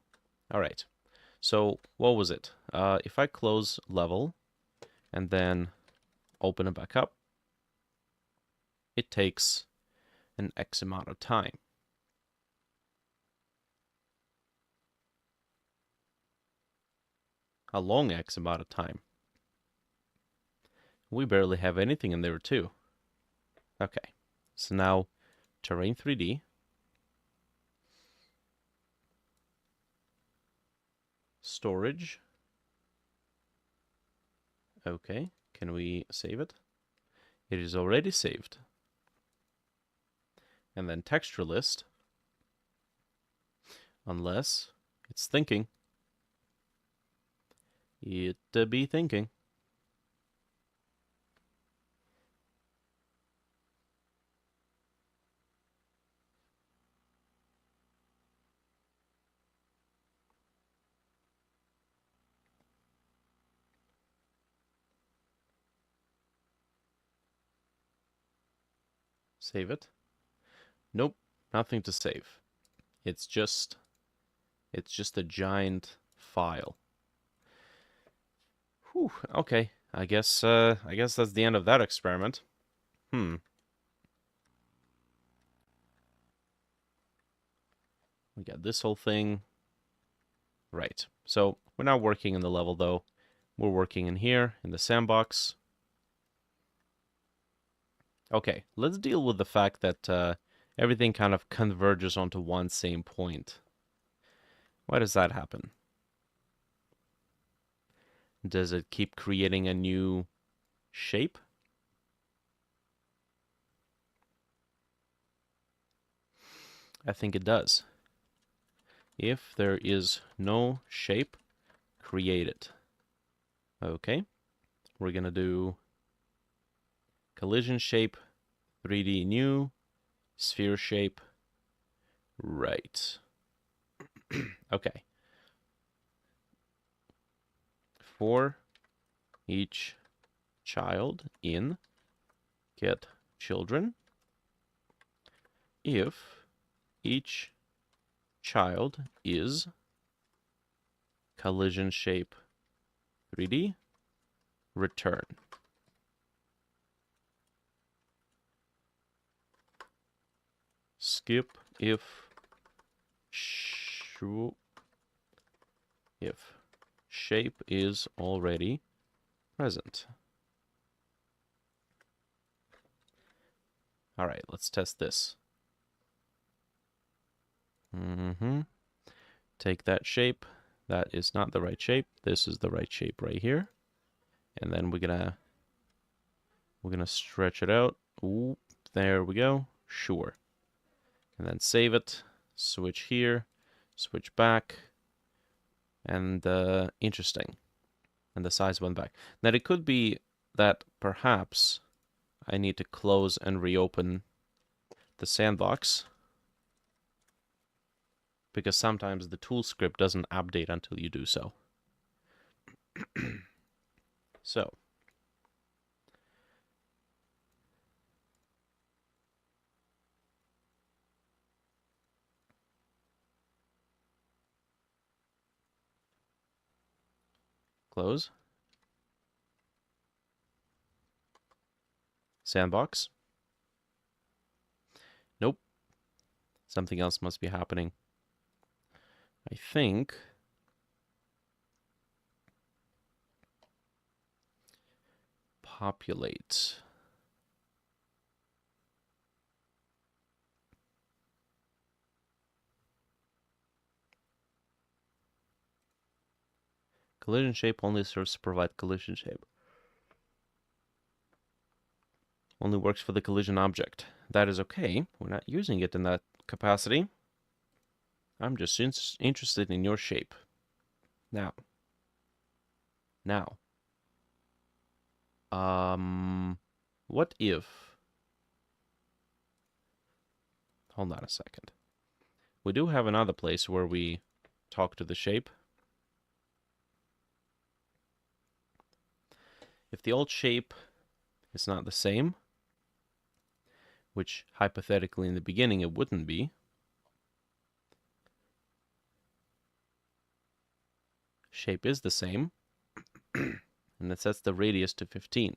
All right. So what was it? If I close level and then open it back up, it takes an X amount of time. A long X amount of time. We barely have anything in there too. Okay. So now Terrain 3D. Storage. Okay. Can we save it? It is already saved. And then texture list. Unless it's thinking. It be thinking. Save it. Nope, nothing to save. It's just a giant file. Whew, okay. I guess that's the end of that experiment. We got this whole thing. Right. So we're not working in the level though. We're working in here in the sandbox. Okay, let's deal with the fact that everything kind of converges onto one same point. Why does that happen? Does it keep creating a new shape? I think it does. If there is no shape, create it. Okay, we're gonna do collision shape, 3D new, sphere shape, right. Okay. For each child in get children, if each child is collision shape 3D, return. Skip if shape is already present. All right, let's test this. Take that shape. That is not the right shape. This is the right shape right here. And then we're gonna stretch it out. Ooh, there we go. Sure. And then save it. Switch here. Switch back. And interesting. And the size went back. Now it could be that perhaps I need to close and reopen the sandbox, because sometimes the tool script doesn't update until you do so. So, close. Sandbox. Nope. Something else must be happening. I think populate. Collision shape only serves to provide collision shape. Only works for the collision object. That is okay. We're not using it in that capacity. I'm just interested in your shape. Now. What if... Hold on a second. We do have another place where we talk to the shape. If the old shape is not the same, which hypothetically in the beginning it wouldn't be, shape is the same, and it sets the radius to 15.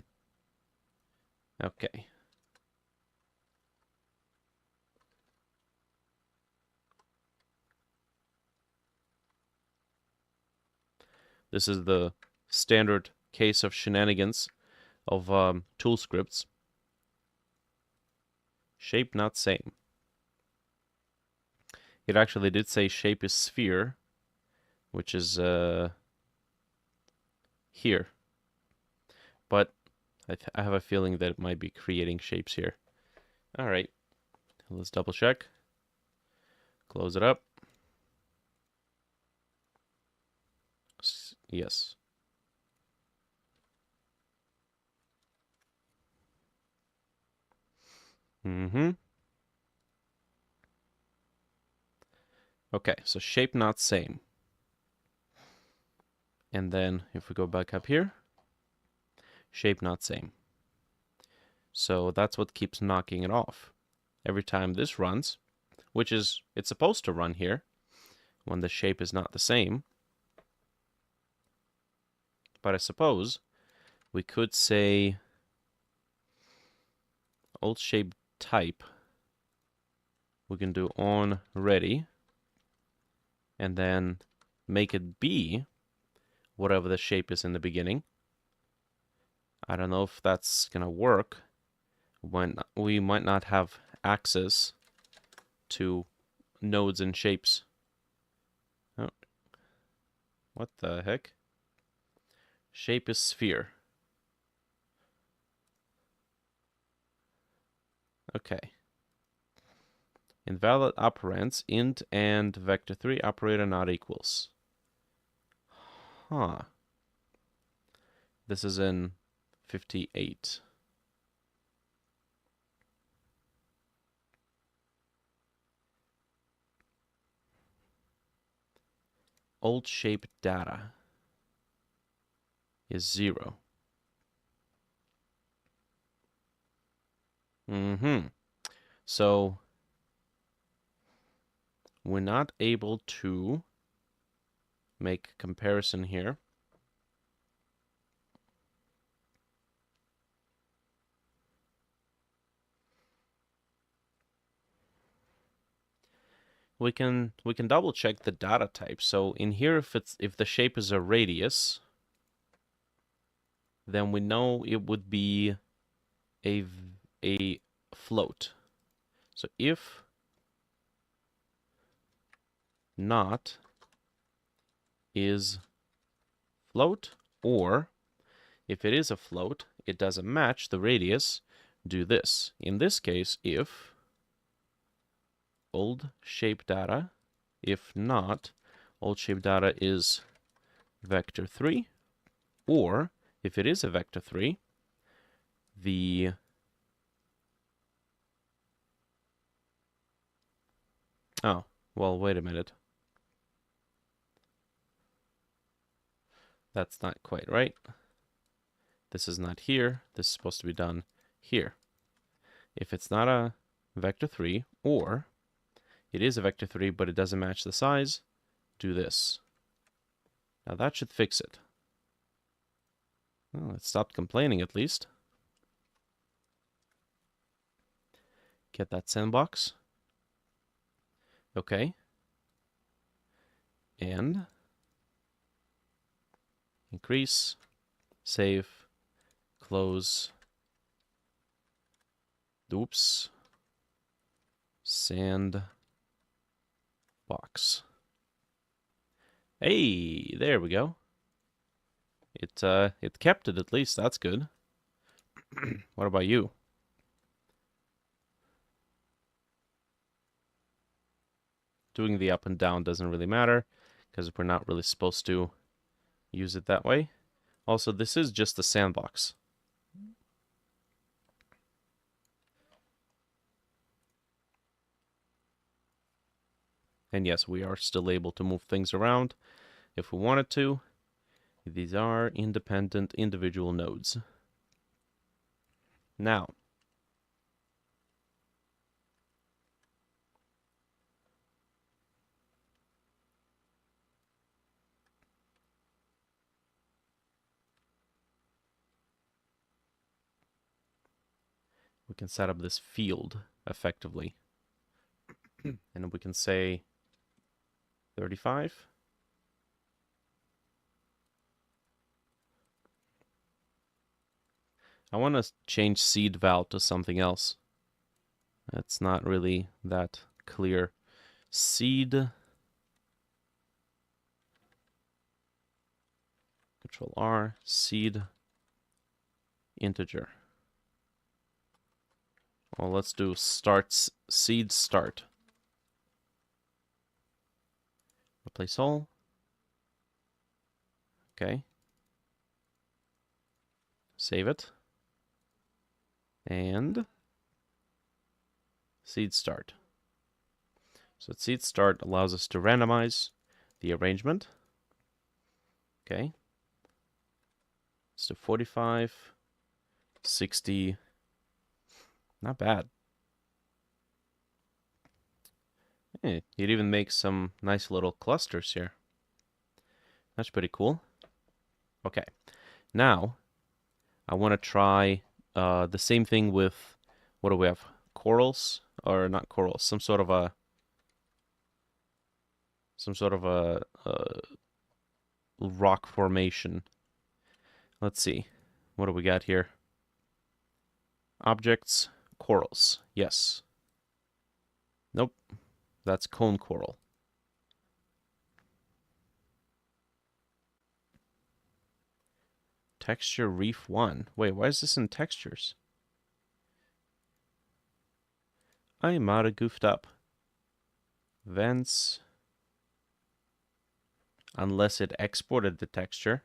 Okay. This is the standard case of shenanigans of tool scripts. Shape not same. It actually did say shape is sphere, which is here. But I have a feeling that it might be creating shapes here. All right, let's double check. Close it up. Yes. Okay, so shape not same. And then if we go back up here, shape not same. So that's what keeps knocking it off. Every time this runs, which is, it's supposed to run here when the shape is not the same. But I suppose we could say old shape type. We can do on ready and then make it be whatever the shape is in the beginning. I don't know if that's gonna work when we might not have access to nodes and shapes. Oh. What the heck? Shape is sphere. Okay. Invalid operands, int and vector3 operator not equals. Huh. This is in 58. Old shape data is 0. So we're not able to make comparison here. We can double check the data type. So in here, if the shape is a radius, then we know it would be a float. So if not is float, or if it is a float, it doesn't match the radius, do this. In this case, if old shape data, if not, old shape data is vector3, or if it is a vector3, the oh, well, wait a minute. That's not quite right. This is not here. This is supposed to be done here. If it's not a vector3, or it is a vector3, but it doesn't match the size, do this. Now that should fix it. Well, it stopped complaining at least. Get that sandbox. Okay. And increase, save, close. Oops. Sand box. Hey, there we go. It kept it at least. That's good. What about you? Doing the up and down doesn't really matter because we're not really supposed to use it that way. Also, this is just a sandbox. And yes, we are still able to move things around if we wanted to. These are independent individual nodes. Now, we can set up this field effectively. And we can say 35. I want to change seed val to something else. That's not really that clear. Seed. Control R. Seed. Integer. Well, let's do starts seed start. Replace all. Okay. Save it. And seed start. So seed start allows us to randomize the arrangement. Okay. Let's do 45, 60. Not bad. Hey, it even makes some nice little clusters here. That's pretty cool. Okay. Now, I want to try the same thing with, what do we have? Corals? Or not corals, some sort of a rock formation. Let's see. What do we got here? Objects, corals. Yes. Nope. That's cone coral. Texture reef 1. Wait, why is this in textures? I might have goofed up. Vents. Unless it exported the texture.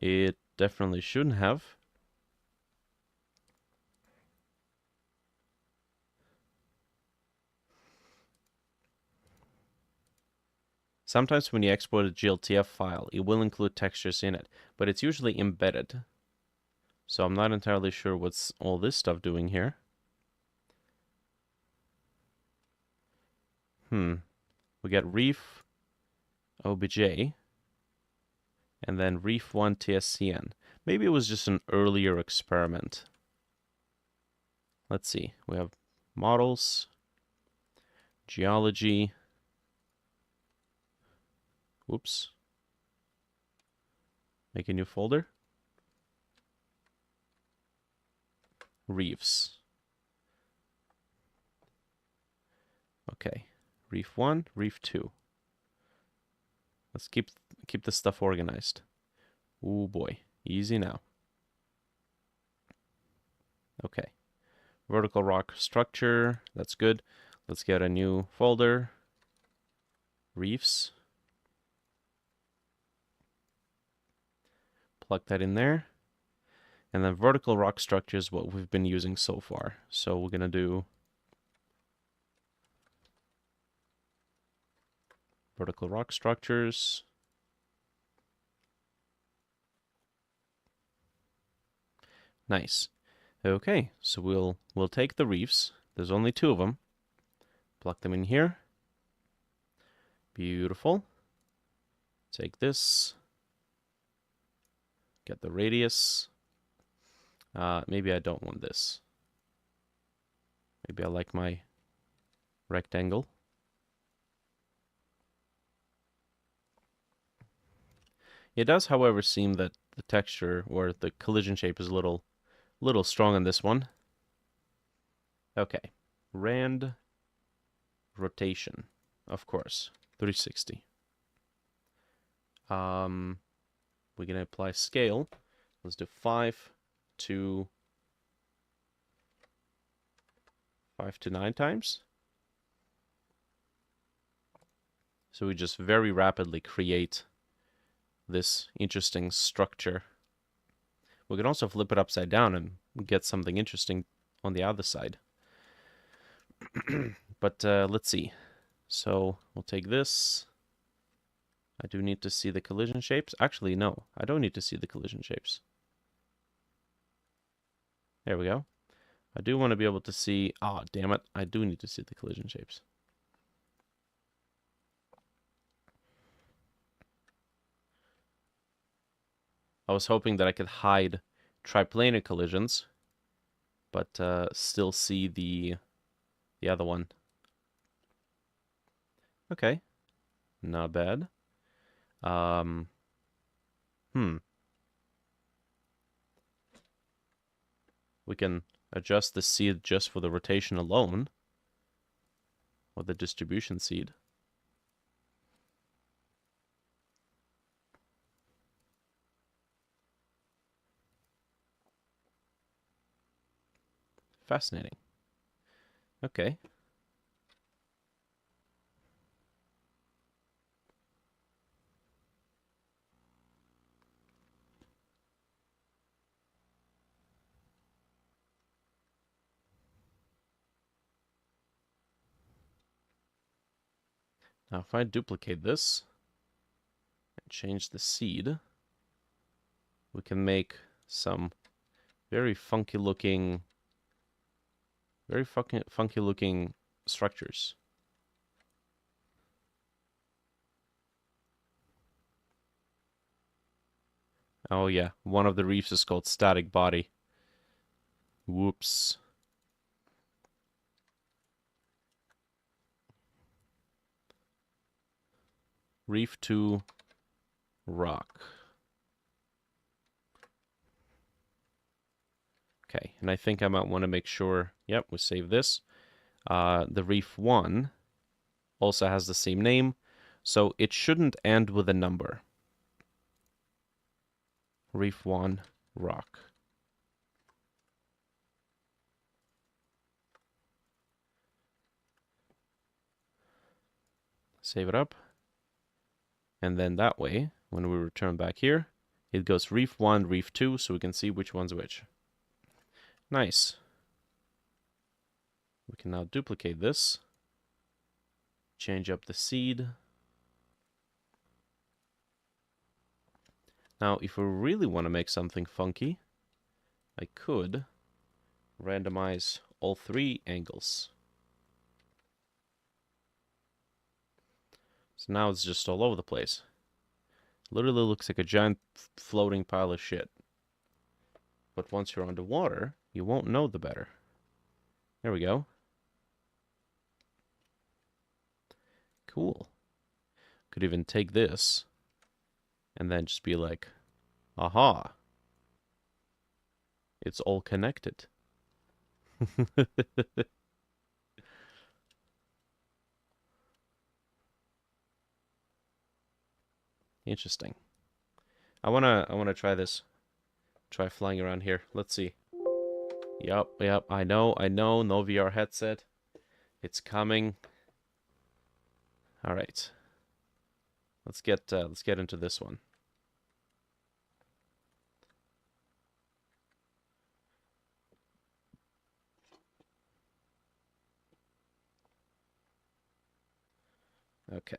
It definitely shouldn't have. Sometimes when you export a GLTF file, it will include textures in it, but it's usually embedded. So I'm not entirely sure what's all this stuff doing here. We got reef obj, and then reef1 tscn. Maybe it was just an earlier experiment. Let's see. We have models, geology. Whoops. Make a new folder. Reefs. Okay. Reef 1, Reef 2. Let's keep this stuff organized. Oh boy. Easy now. Okay. Vertical rock structure. That's good. Let's get a new folder. Reefs. Plug that in there. And then vertical rock structure is what we've been using so far. So we're going to do vertical rock structures. Nice. Okay, so we'll take the reefs. There's only 2 of them. Plug them in here. Beautiful. Take this. Get the radius. Maybe I don't want this. Maybe I like my rectangle. It does, however, seem that the texture or the collision shape is a little strong on this one. Okay. Rand rotation, of course. 360. We're gonna apply scale. Let's do 5 to 9 times. So we just very rapidly create this interesting structure. We can also flip it upside down and get something interesting on the other side. But let's see. So we'll take this. I do need to see the collision shapes. Actually, no, I don't need to see the collision shapes. There we go. I do want to be able to see... Oh, damn it. I do need to see the collision shapes. I was hoping that I could hide triplanar collisions, but still see the other one. Okay. Not bad. We can adjust the seed just for the rotation alone, or the distribution seed. Fascinating. Okay. Now if I duplicate this and change the seed, we can make some very funky looking structures. Oh yeah, one of the reefs is called static body. Whoops. Reef 2 rock. Okay, and I think I might want to make sure, yep, we save this. The Reef 1 also has the same name, so it shouldn't end with a number. Reef 1 rock. Save it up. And then that way, when we return back here, it goes Reef 1, Reef 2, so we can see which one's which. Nice. We can now duplicate this. Change up the seed. Now, if we really want to make something funky, I could randomize all 3 angles. So now it's just all over the place. Literally looks like a giant floating pile of shit. But once you're underwater, you won't know the better. There we go. Cool. Could even take this and then just be like, aha. It's all connected. Interesting. I wanna try this. Try flying around here. Let's see. Yep, I know, no VR headset. It's coming. Alright. Let's get into this one. Okay.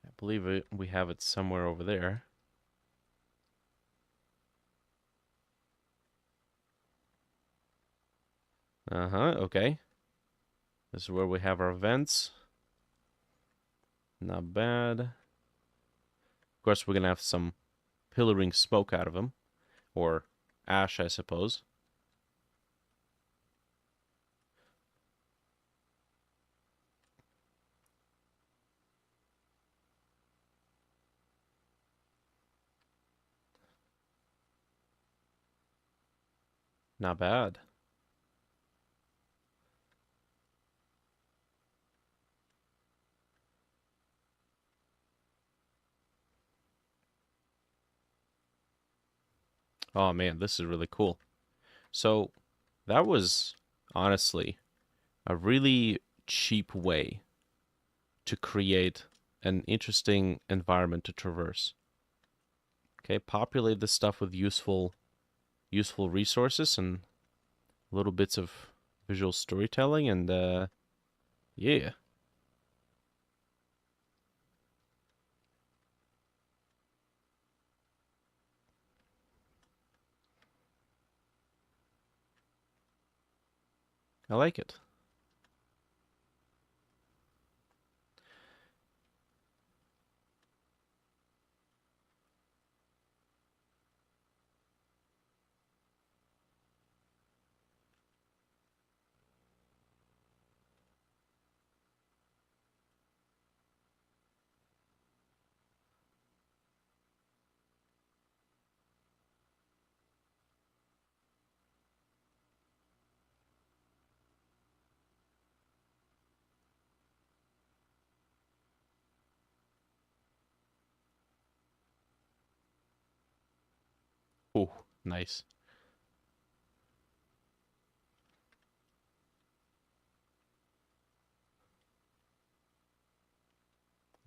I believe we have it somewhere over there. Okay. This is where we have our vents. Not bad. Of course, we're gonna have some pillaring smoke out of them. Or ash, I suppose. Not bad. Oh man, this is really cool. So that was honestly a really cheap way to create an interesting environment to traverse. Okay, populate this stuff with useful resources and little bits of visual storytelling, and yeah, I like it. Oh, nice.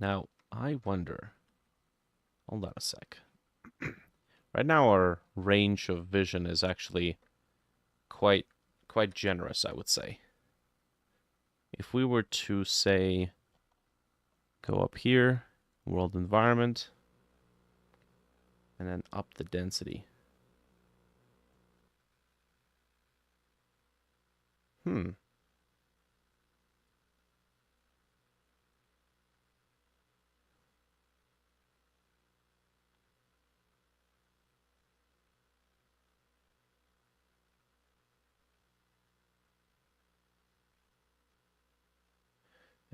Now, I wonder, hold on a sec. Right now our range of vision is actually quite quite generous, I would say. If we were to say go up here, world environment, and then up the density. Hmm.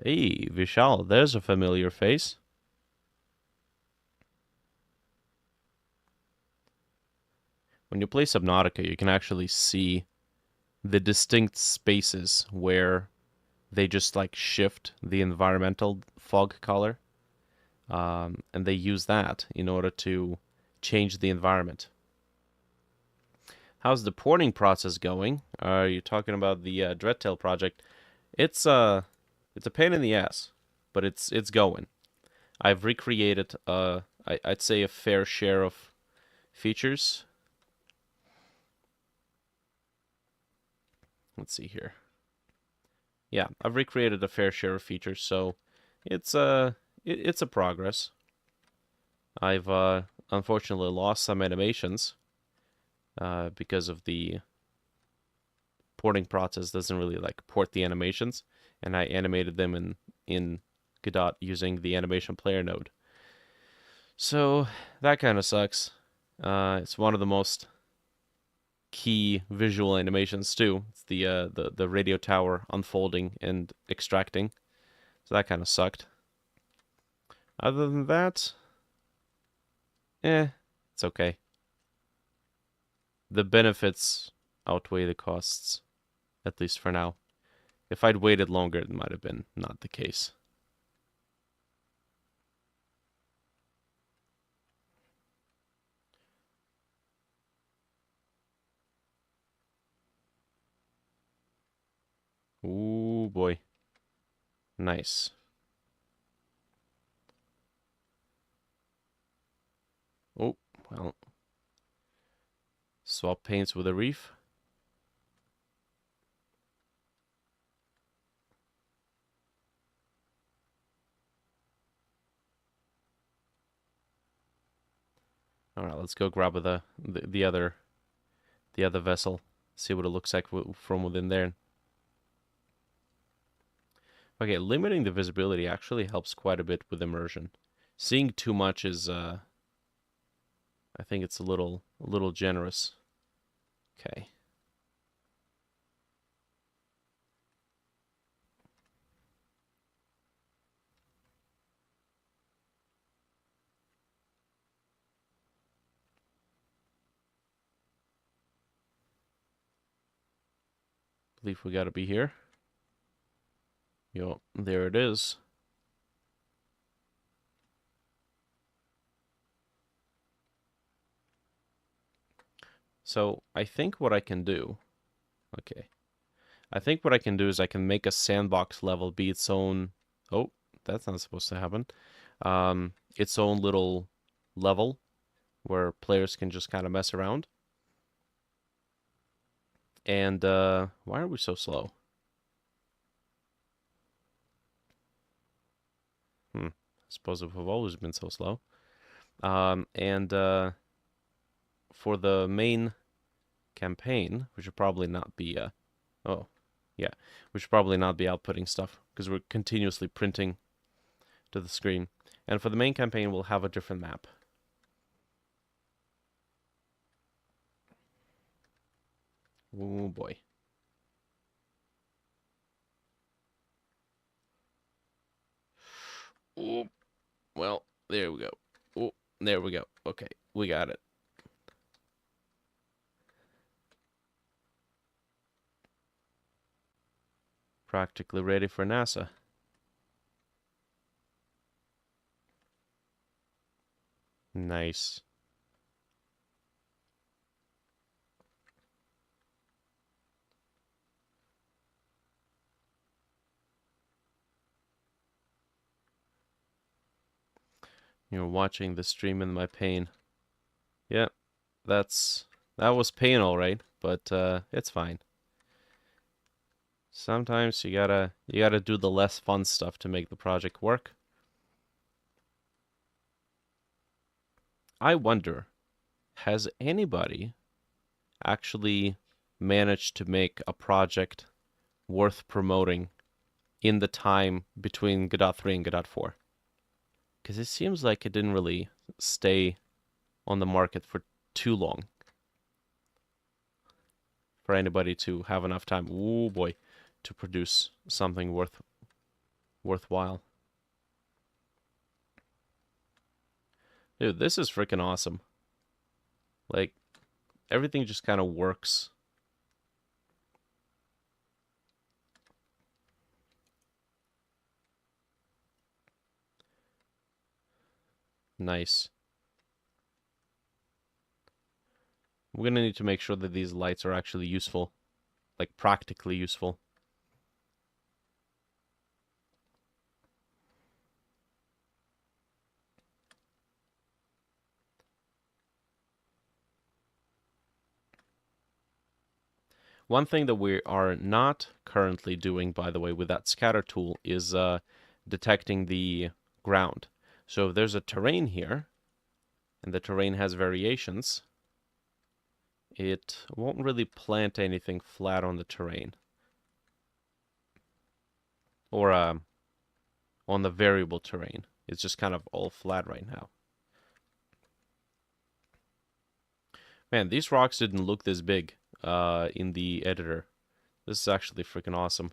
Hey, Vishal, there's a familiar face. When you play Subnautica, you can actually see the distinct spaces where they just like shift the environmental fog color, and they use that in order to change the environment. How's the porting process going? Are you talking about the Dreadtail project? It's it's a pain in the ass, but it's going. I've recreated I'd say a fair share of features. Let's see here. Yeah, I've recreated a fair share of features, so it's it's a progress. I've unfortunately lost some animations because of the porting process doesn't really like port the animations, and I animated them in Godot using the animation player node. So that kind of sucks. It's one of the most key visual animations too. It's the radio tower unfolding and extracting. So that kind of sucked. Other than that, it's okay. The benefits outweigh the costs, at least for now. If I'd waited longer, it might have been not the case. Ooh boy. Nice. Oh, well. Swap paints with a reef. All right, let's go grab the other vessel. See what it looks like from within there. Okay, limiting the visibility actually helps quite a bit with immersion. Seeing too much is I think it's a little generous. Okay. believe we gotta be here. Yo, there it is. So I think what I can do, okay. I think what I can do is I can make a sandbox level be its own, oh, that's not supposed to happen. Its own little level where players can just kind of mess around. And why are we so slow? I suppose we've always been so slow. And for the main campaign, we should probably not be, oh, yeah, we should probably not be outputting stuff because we're continuously printing to the screen. And for the main campaign, we'll have a different map. Oh boy. Oh, well, there we go. Oh, there we go. Okay, we got it. Practically ready for NASA. Nice. You're watching the stream in my pain. Yeah, that was pain, all right, but it's fine. Sometimes you gotta do the less fun stuff to make the project work. I wonder, has anybody actually managed to make a project worth promoting in the time between Godot 3 and Godot 4? Because it seems like it didn't really stay on the market for too long for anybody to have enough time, oh boy, to produce something worthwhile. Dude, this is freaking awesome. Like, everything just kind of works. Nice. We're gonna need to make sure that these lights are actually useful. Like, practically useful. One thing that we are not currently doing, by the way, with that scatter tool is detecting the ground. So if there's a terrain here, and the terrain has variations, it won't really plant anything flat on the terrain. Or on the variable terrain. It's just kind of all flat right now. Man, these rocks didn't look this big in the editor. This is actually freaking awesome.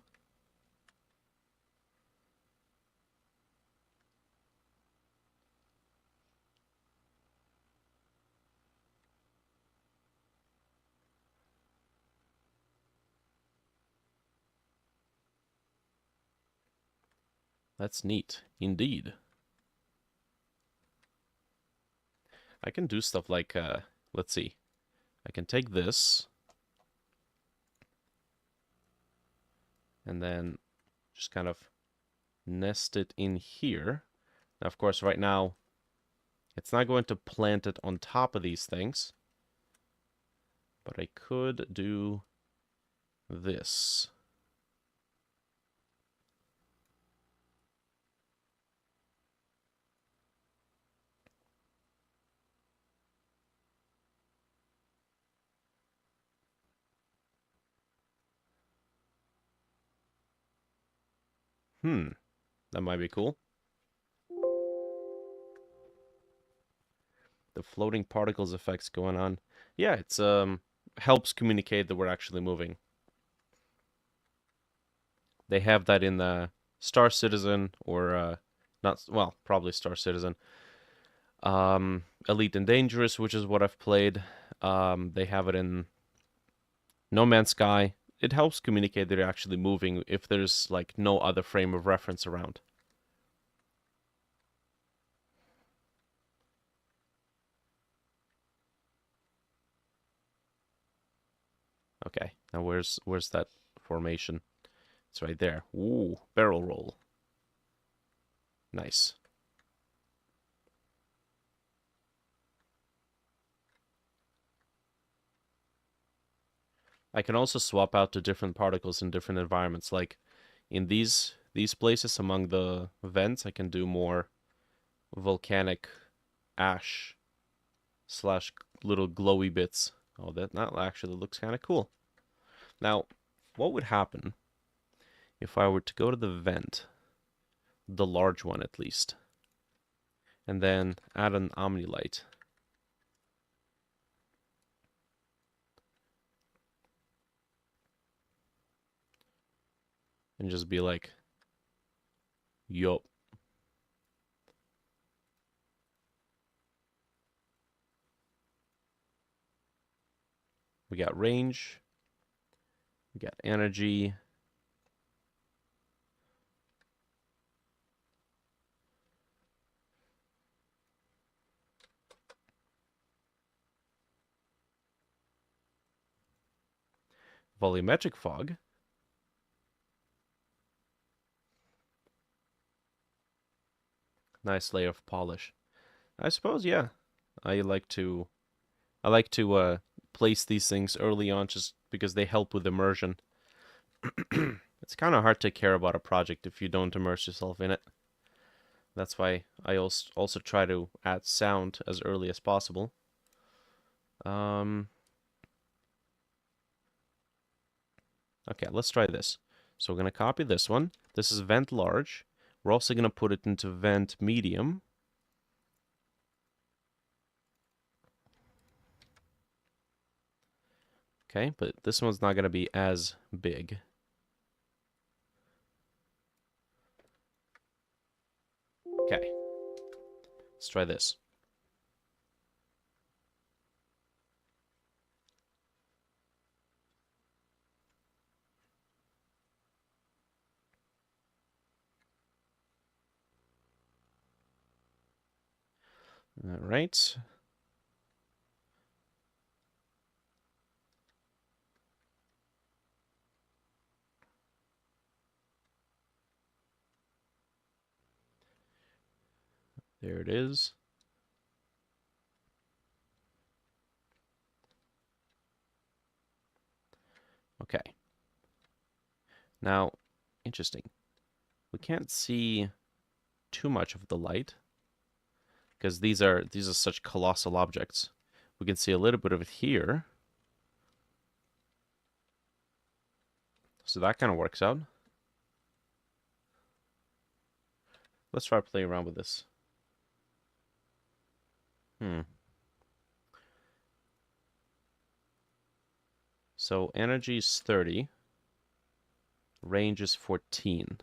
That's neat, indeed. I can do stuff like, let's see. I can take this, and then just kind of nest it in here. Now, of course, right now, it's not going to plant it on top of these things, but I could do this. That might be cool. The floating particles effects going on. Yeah, it's helps communicate that we're actually moving. They have that in the Star Citizen or not, well, probably Star Citizen. Elite and Dangerous, which is what I've played. They have it in No Man's Sky, it helps communicate that you're actually moving if there's like no other frame of reference around. Okay, now where's that formation? It's right there. Ooh, barrel roll. Nice. I can also swap out to different particles in different environments. Like in these places among the vents, I can do more volcanic ash slash little glowy bits. Oh, that actually looks kind of cool. Now, what would happen if I were to go to the vent, the large one at least, and then add an omnilight? And just be like, yup. We got range, we got energy. Volumetric fog. Nice layer of polish. I suppose, yeah. I like to place these things early on just because they help with immersion. It's kind of hard to care about a project if you don't immerse yourself in it. That's why I also try to add sound as early as possible. Okay, let's try this. So we're going to copy this one. This is vent large. We're also going to put it into vent medium. Okay, but this one's not going to be as big. Okay, let's try this. All right. There it is. Okay. Now, interesting. We can't see too much of the light because these are such colossal objects. We can see a little bit of it here. So that kind of works out. Let's try playing around with this. So energy is 30. Range is 14.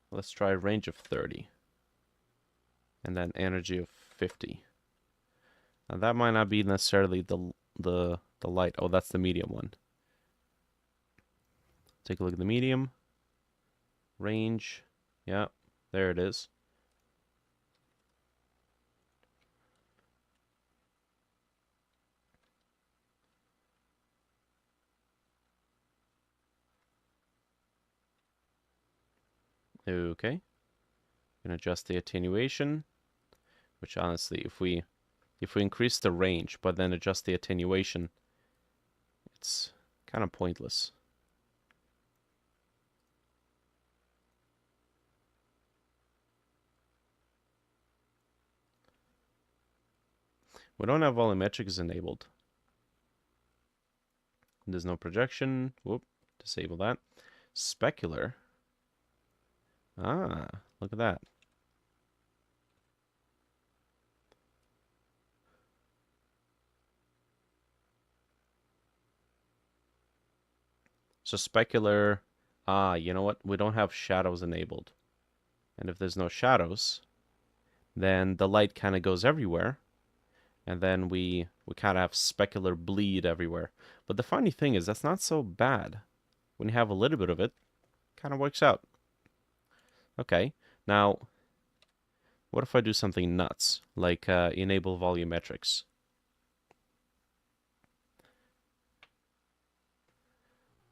Let's try range of 30. And then energy of 50. Now that might not be necessarily the light. Oh, that's the medium one. Take a look at the medium. Range. Yeah, there it is. Okay. You can adjust the attenuation, which honestly, if we increase the range but then adjust the attenuation, it's kind of pointless. We don't have volumetrics enabled. There's no projection. Whoop, disable that. Specular. Ah, look at that. So specular, you know what? We don't have shadows enabled. And if there's no shadows, then the light kind of goes everywhere. And then we kind of have specular bleed everywhere. But the funny thing is, that's not so bad. when you have a little bit of it, kind of works out. Okay, now, what if I do something nuts, like enable volumetrics?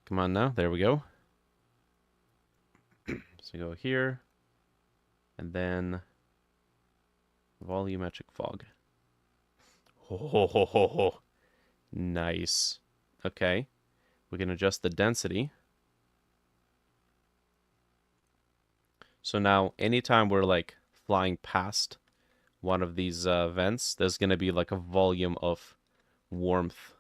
Come on now, there we go. So go here, and then volumetric fog. Ho ho ho ho ho. Nice. Okay, we can adjust the density. So now, anytime we're like flying past one of these vents, there's going to be like a volume of warmth.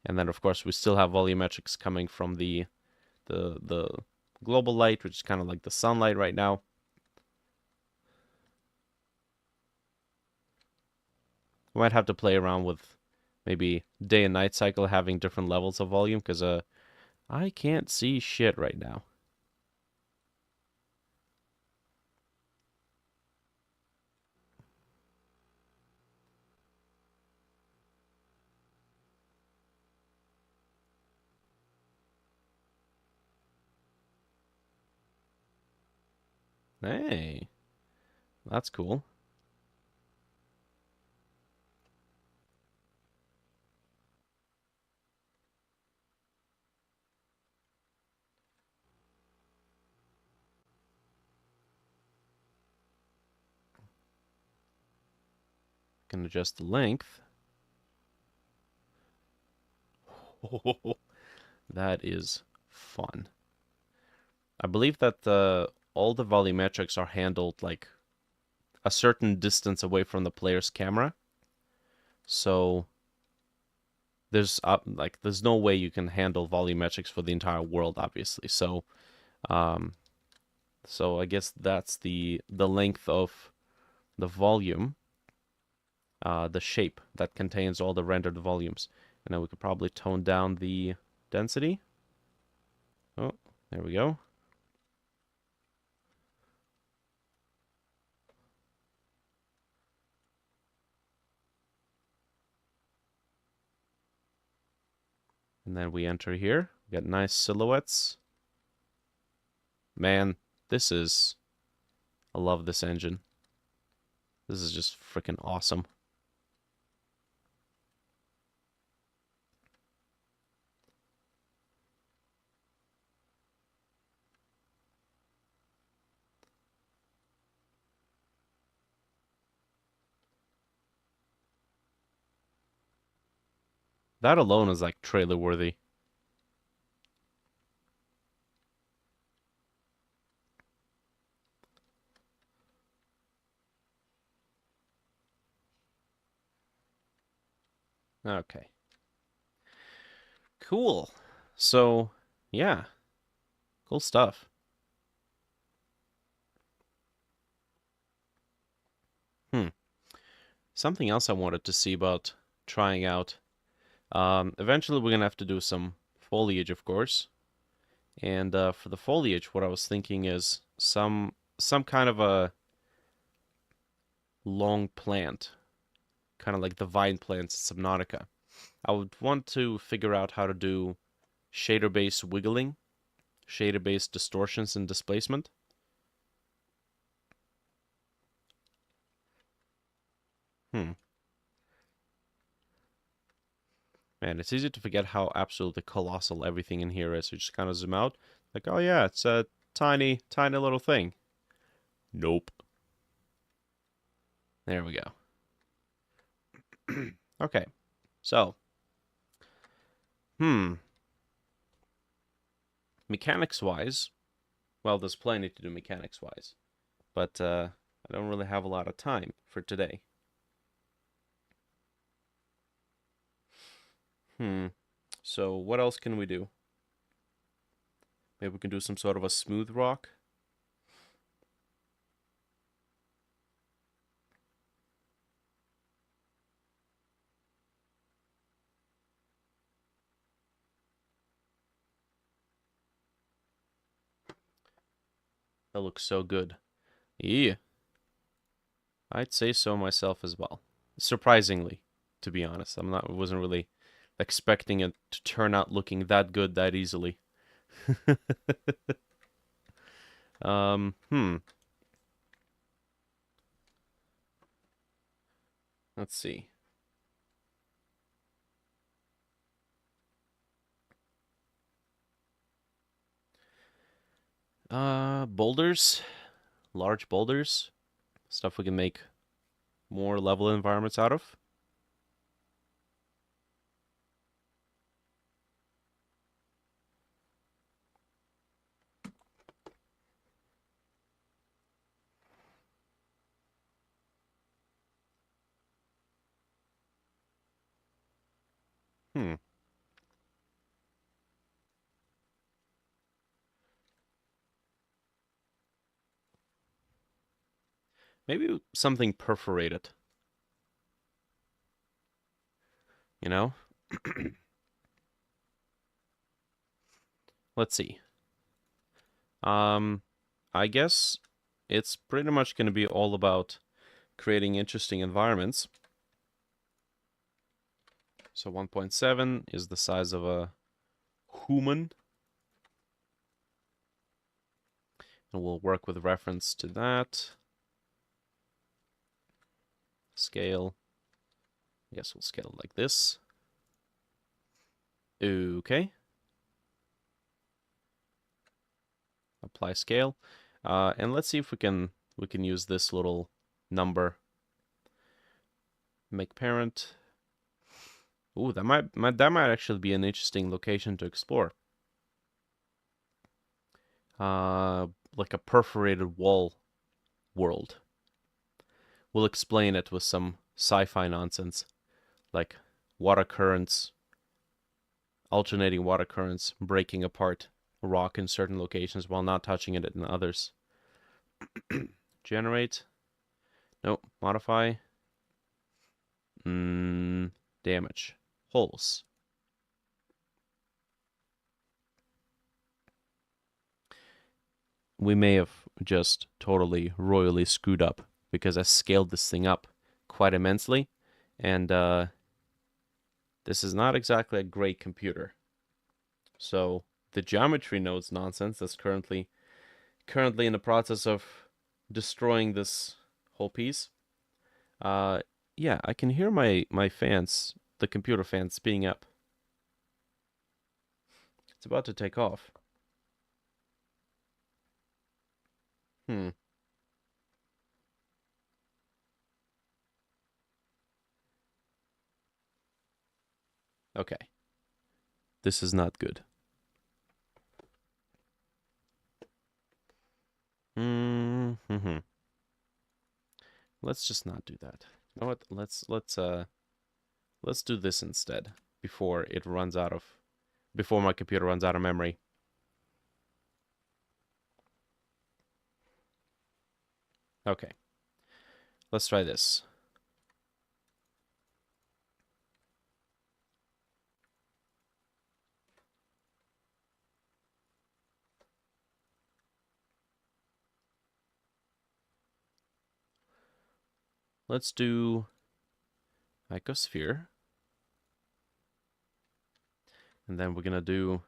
And then, of course, we still have volumetrics coming from the global light, which is kind of like the sunlight right now. We might have to play around with maybe day and night cycle having different levels of volume, because I can't see shit right now. Hey, that's cool. Can adjust the length. That is fun. I believe that all the volumetrics are handled like a certain distance away from the player's camera. So there's there's no way you can handle volumetrics for the entire world, obviously. So um, so I guess that's the length of the volume, the shape that contains all the rendered volumes. And then we could probably tone down the density. Oh, there we go. And then we enter here. We got nice silhouettes. Man, this is... I love this engine. This is just freaking awesome. That alone is like trailer worthy. Okay. Cool. So, yeah. Cool stuff. Hmm. Something else I wanted to see about trying out. Eventually we're gonna have to do some foliage, of course. And for the foliage, what I was thinking is some kind of a long plant, kind of like the vine plants in Subnautica. I would want to figure out how to do shader-based wiggling, shader-based distortions and displacement. Hmm. Man, it's easy to forget how absolutely colossal everything in here is. You just kind of zoom out, like, oh yeah, it's a tiny, tiny little thing. Nope. There we go. Okay, so, mechanics-wise, well, there's plenty to do mechanics-wise, but I don't really have a lot of time for today. So what else can we do? Maybe we can do some sort of a smooth rock. That looks so good. Yeah, I'd say so myself as well. Surprisingly, to be honest, wasn't really expecting it to turn out looking that good that easily. Hmm. Let's see. Boulders, large boulders, stuff we can make more level environments out of. Hmm. Maybe something perforated, you know? Let's see. Um, I guess it's pretty much going to be all about creating interesting environments. So 1.7 is the size of a human. And we'll work with reference to that. Scale. I guess we'll scale it like this. Okay. Apply scale. And let's see if we can use this little number. Make parent. Ooh, that might actually be an interesting location to explore. Like a perforated wall world. We'll explain it with some sci-fi nonsense, like water currents, alternating water currents, breaking apart rock in certain locations while not touching it in others. Generate. Nope. Modify. Damage. Holes. We may have just totally royally screwed up because I scaled this thing up quite immensely, and this is not exactly a great computer. So the geometry node's nonsense that's currently in the process of destroying this whole piece. Yeah, I can hear my fans, the computer fans, speeding up. It's about to take off. Hmm. Okay. This is not good. Hmm. Let's just not do that. You know what? Let's do this instead before it runs out of before my computer runs out of memory. Okay. Let's try this. Let's do icosphere. And then we're going to do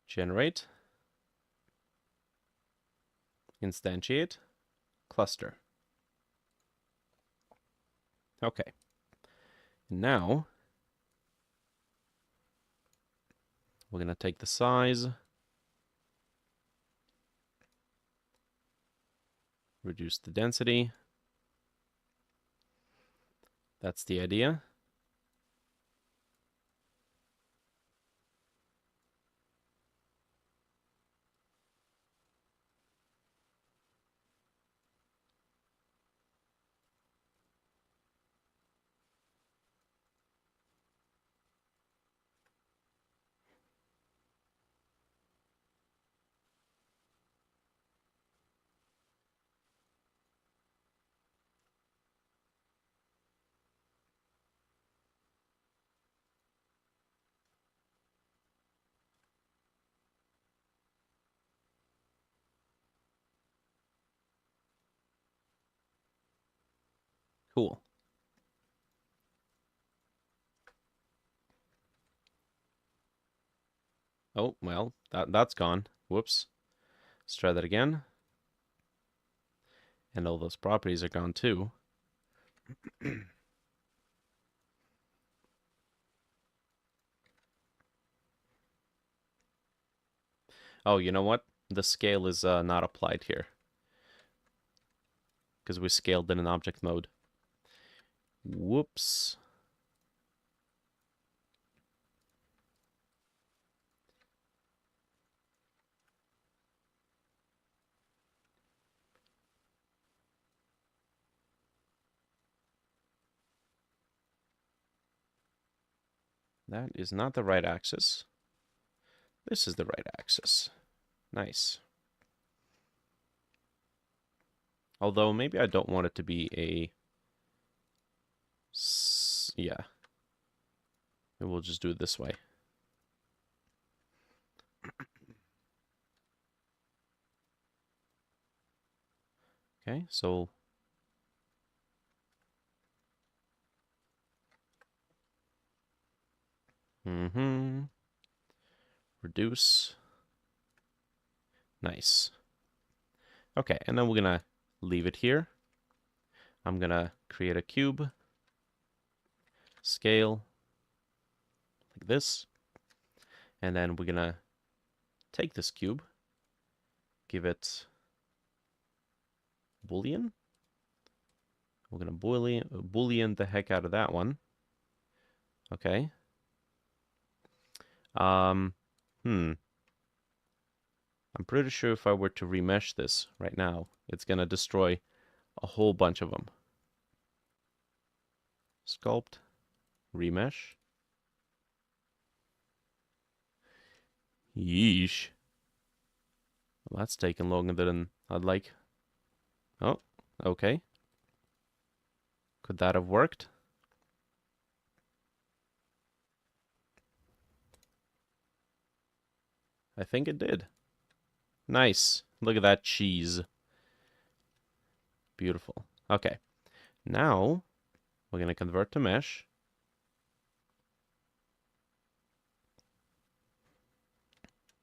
generate, instantiate, cluster. Okay. Now we're going to take the size, reduce the density. That's the idea. Cool. Oh, well, that's gone. Whoops. Let's try that again. And all those properties are gone too. Oh, you know what? The scale is not applied here because we scaled in an object mode. Whoops. That is not the right axis. This is the right axis. Nice. Although maybe I don't want it to be a... Yeah. Maybe we'll just do it this way. Okay, so... Reduce. Nice. Okay, and then we're gonna leave it here. I'm gonna create a cube. Scale. Like this. And then we're gonna take this cube. Give it Boolean. We're gonna Boolean the heck out of that one. Okay. I'm pretty sure if I were to remesh this right now, it's gonna destroy a whole bunch of them. Sculpt, remesh. Yeesh. Well, that's taking longer than I'd like. Oh, okay. Could that have worked? I think it did. Nice. Look at that cheese. Beautiful. Okay. Now, we're going to convert to mesh.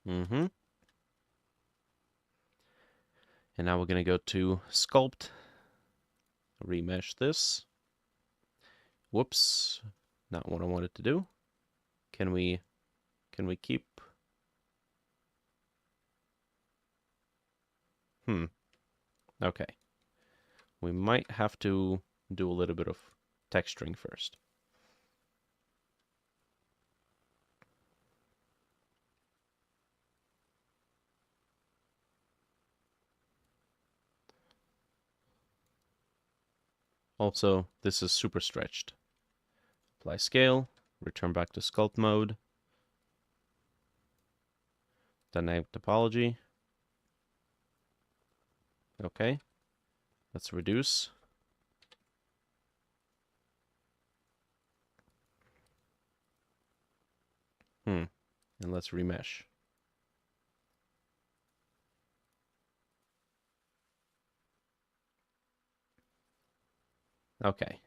And now we're going to go to sculpt. Remesh this. Whoops. Not what I wanted to do. Can we keep... Okay. We might have to do a little bit of texturing first. Also, this is super stretched. Apply scale, return back to sculpt mode, dynamic topology. Okay, let's reduce. And let's remesh. Okay,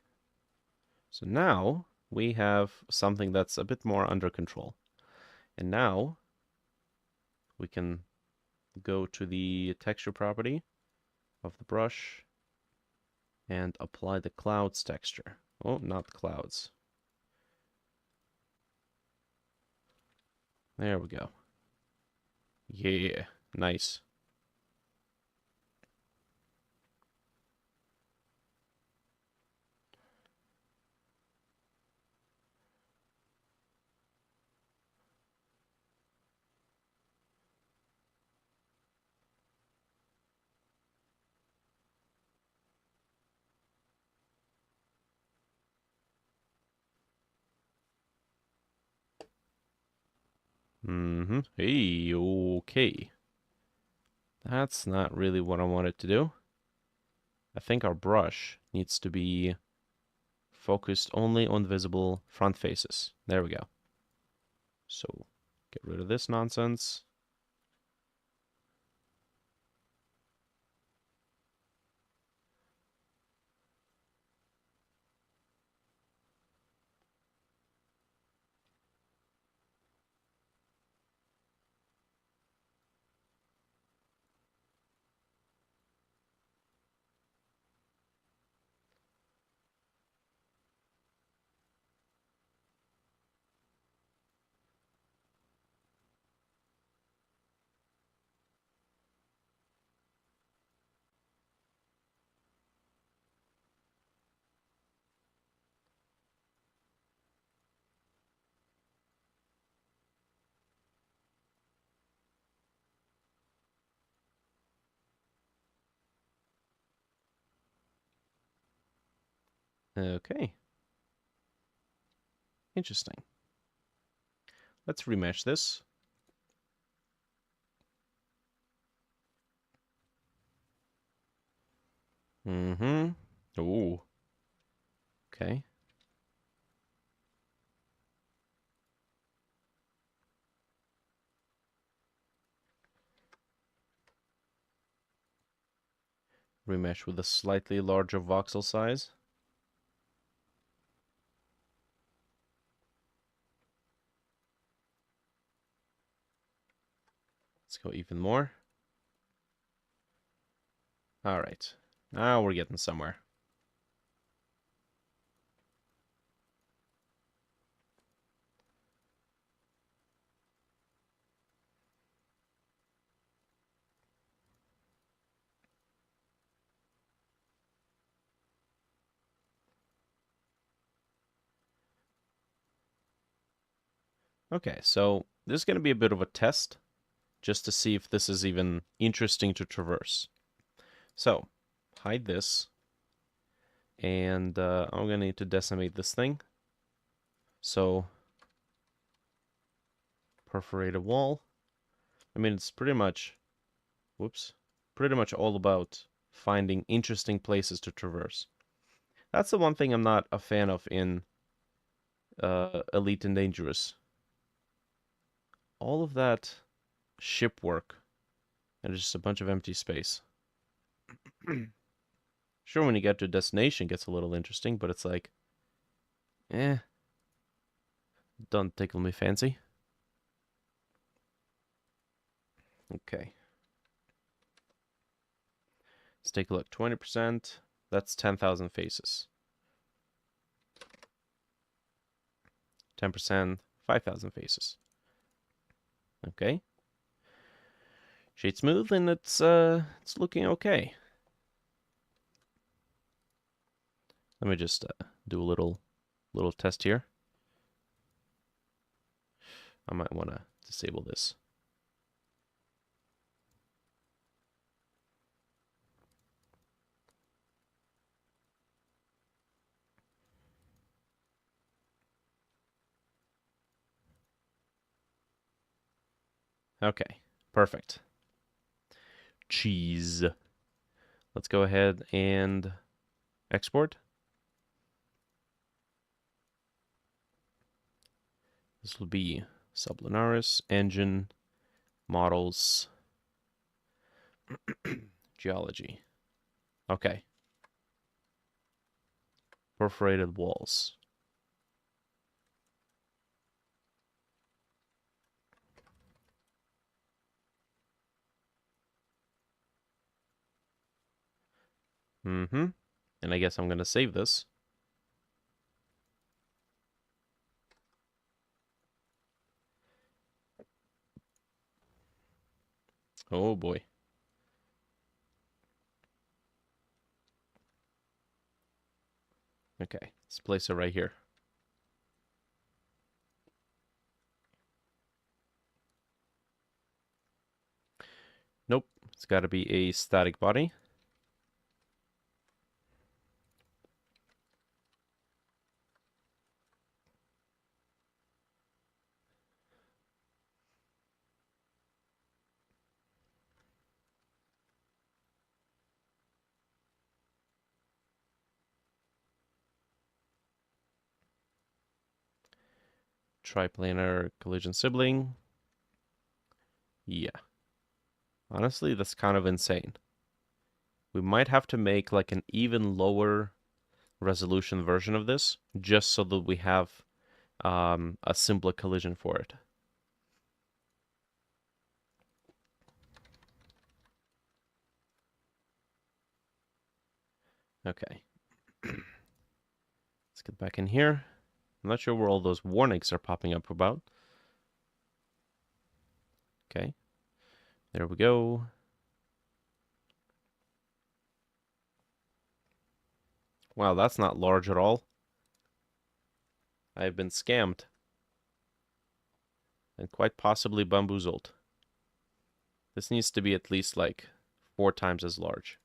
so now we have something that's a bit more under control. And now we can go to the texture property of the brush and apply the clouds texture. Oh, not clouds. There we go. Yeah, nice. Hey, okay. That's not really what I wanted to do. I think our brush needs to be focused only on visible front faces. There we go. So get rid of this nonsense. Okay. Interesting. Let's remesh this. Mm-hmm. Ooh. Okay. Remesh with a slightly larger voxel size. Let's go even more. All right. Now we're getting somewhere. Okay, so this is going to be a bit of a test just to see if this is even interesting to traverse. So, hide this, and I'm going to need to decimate this thing. So, perforate a wall. I mean, it's pretty much, whoops, pretty much all about finding interesting places to traverse. That's the one thing I'm not a fan of in Elite and Dangerous. All of that ship work and just a bunch of empty space. Sure, when you get to a destination, it gets a little interesting, but it's like, eh, don't tickle me fancy. Okay. Let's take a look. 20%, that's 10,000 faces. 10%, 5,000 faces. Okay. Shade smooth, and it's looking okay. Let me just do a little test here. I might want to disable this. Okay, perfect. Cheese. Let's go ahead and export. This will be Sublinaris, engine, models, geology. Okay. Perforated walls. Mm-hmm. And I guess I'm going to save this. Oh boy. Okay, let's place it right here. Nope, it's got to be a static body. Triplanar collision sibling. Yeah. Honestly, that's kind of insane. We might have to make like an even lower resolution version of this just so that we have a simpler collision for it. Okay. Let's get back in here. I'm not sure where all those warnings are popping up about. Okay. There we go. Wow, that's not large at all. I've been scammed. And quite possibly bamboozled. This needs to be at least like 4 times as large.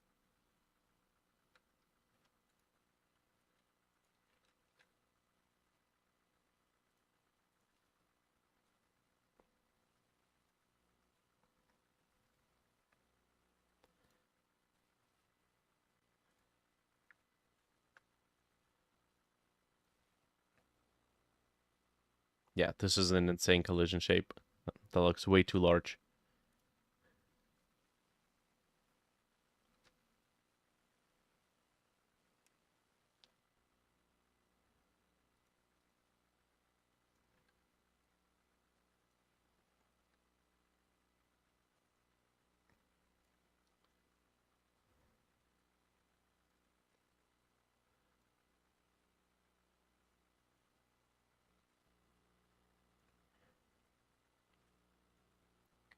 Yeah, this is an insane collision shape. That looks way too large.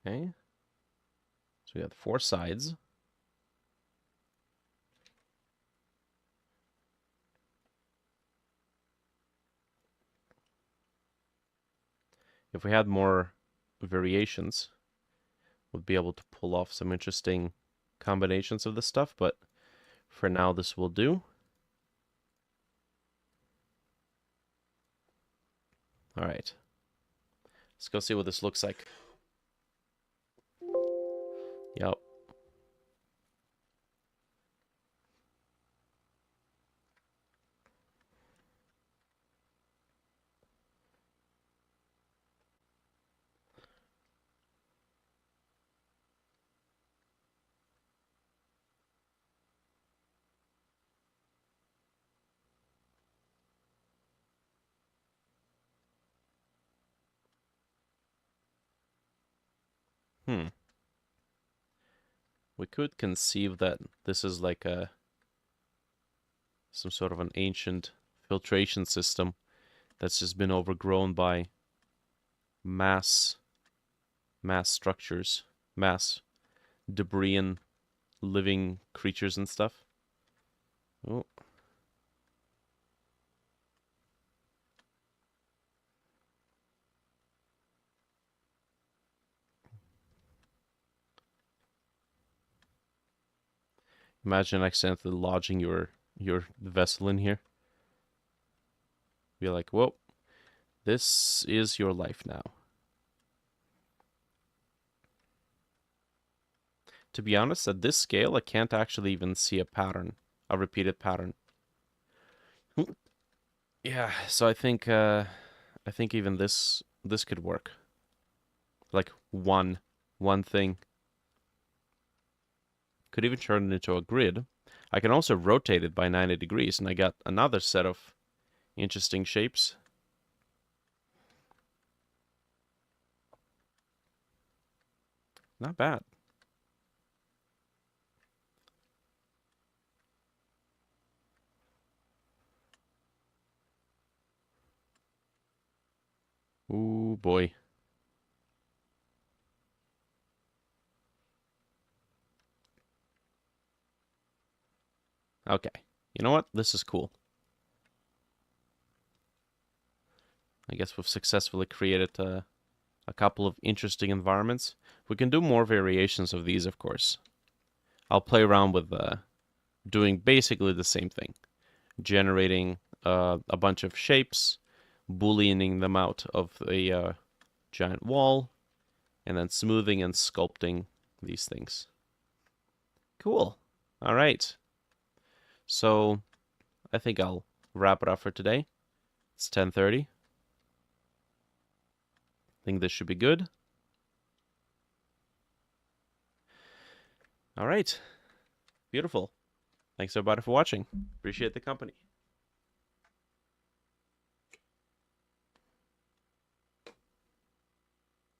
Okay. So we got 4 sides. If we had more variations, we'd be able to pull off some interesting combinations of this stuff, but for now this will do. All right. Let's go see what this looks like. Yep. Hmm. We could conceive that this is like some sort of an ancient filtration system that's just been overgrown by mass structures, mass debris and living creatures and stuff. Oh. Imagine accidentally lodging your vessel in here. Be like, whoa, this is your life now. To be honest, at this scale, I can't actually even see a pattern, a repeated pattern. Yeah, so I think even this could work. Like one thing. Could even turn it into a grid. I can also rotate it by 90 degrees, and I got another set of interesting shapes. Not bad. Ooh, boy. Okay. You know what? This is cool. I guess we've successfully created a couple of interesting environments. We can do more variations of these, of course. I'll play around with doing basically the same thing. Generating a bunch of shapes, booleaning them out of a giant wall, and then smoothing and sculpting these things. Cool. All right. So I think I'll wrap it up for today. It's 10:30. I think this should be good. All right. Beautiful. Thanks everybody for watching. Appreciate the company.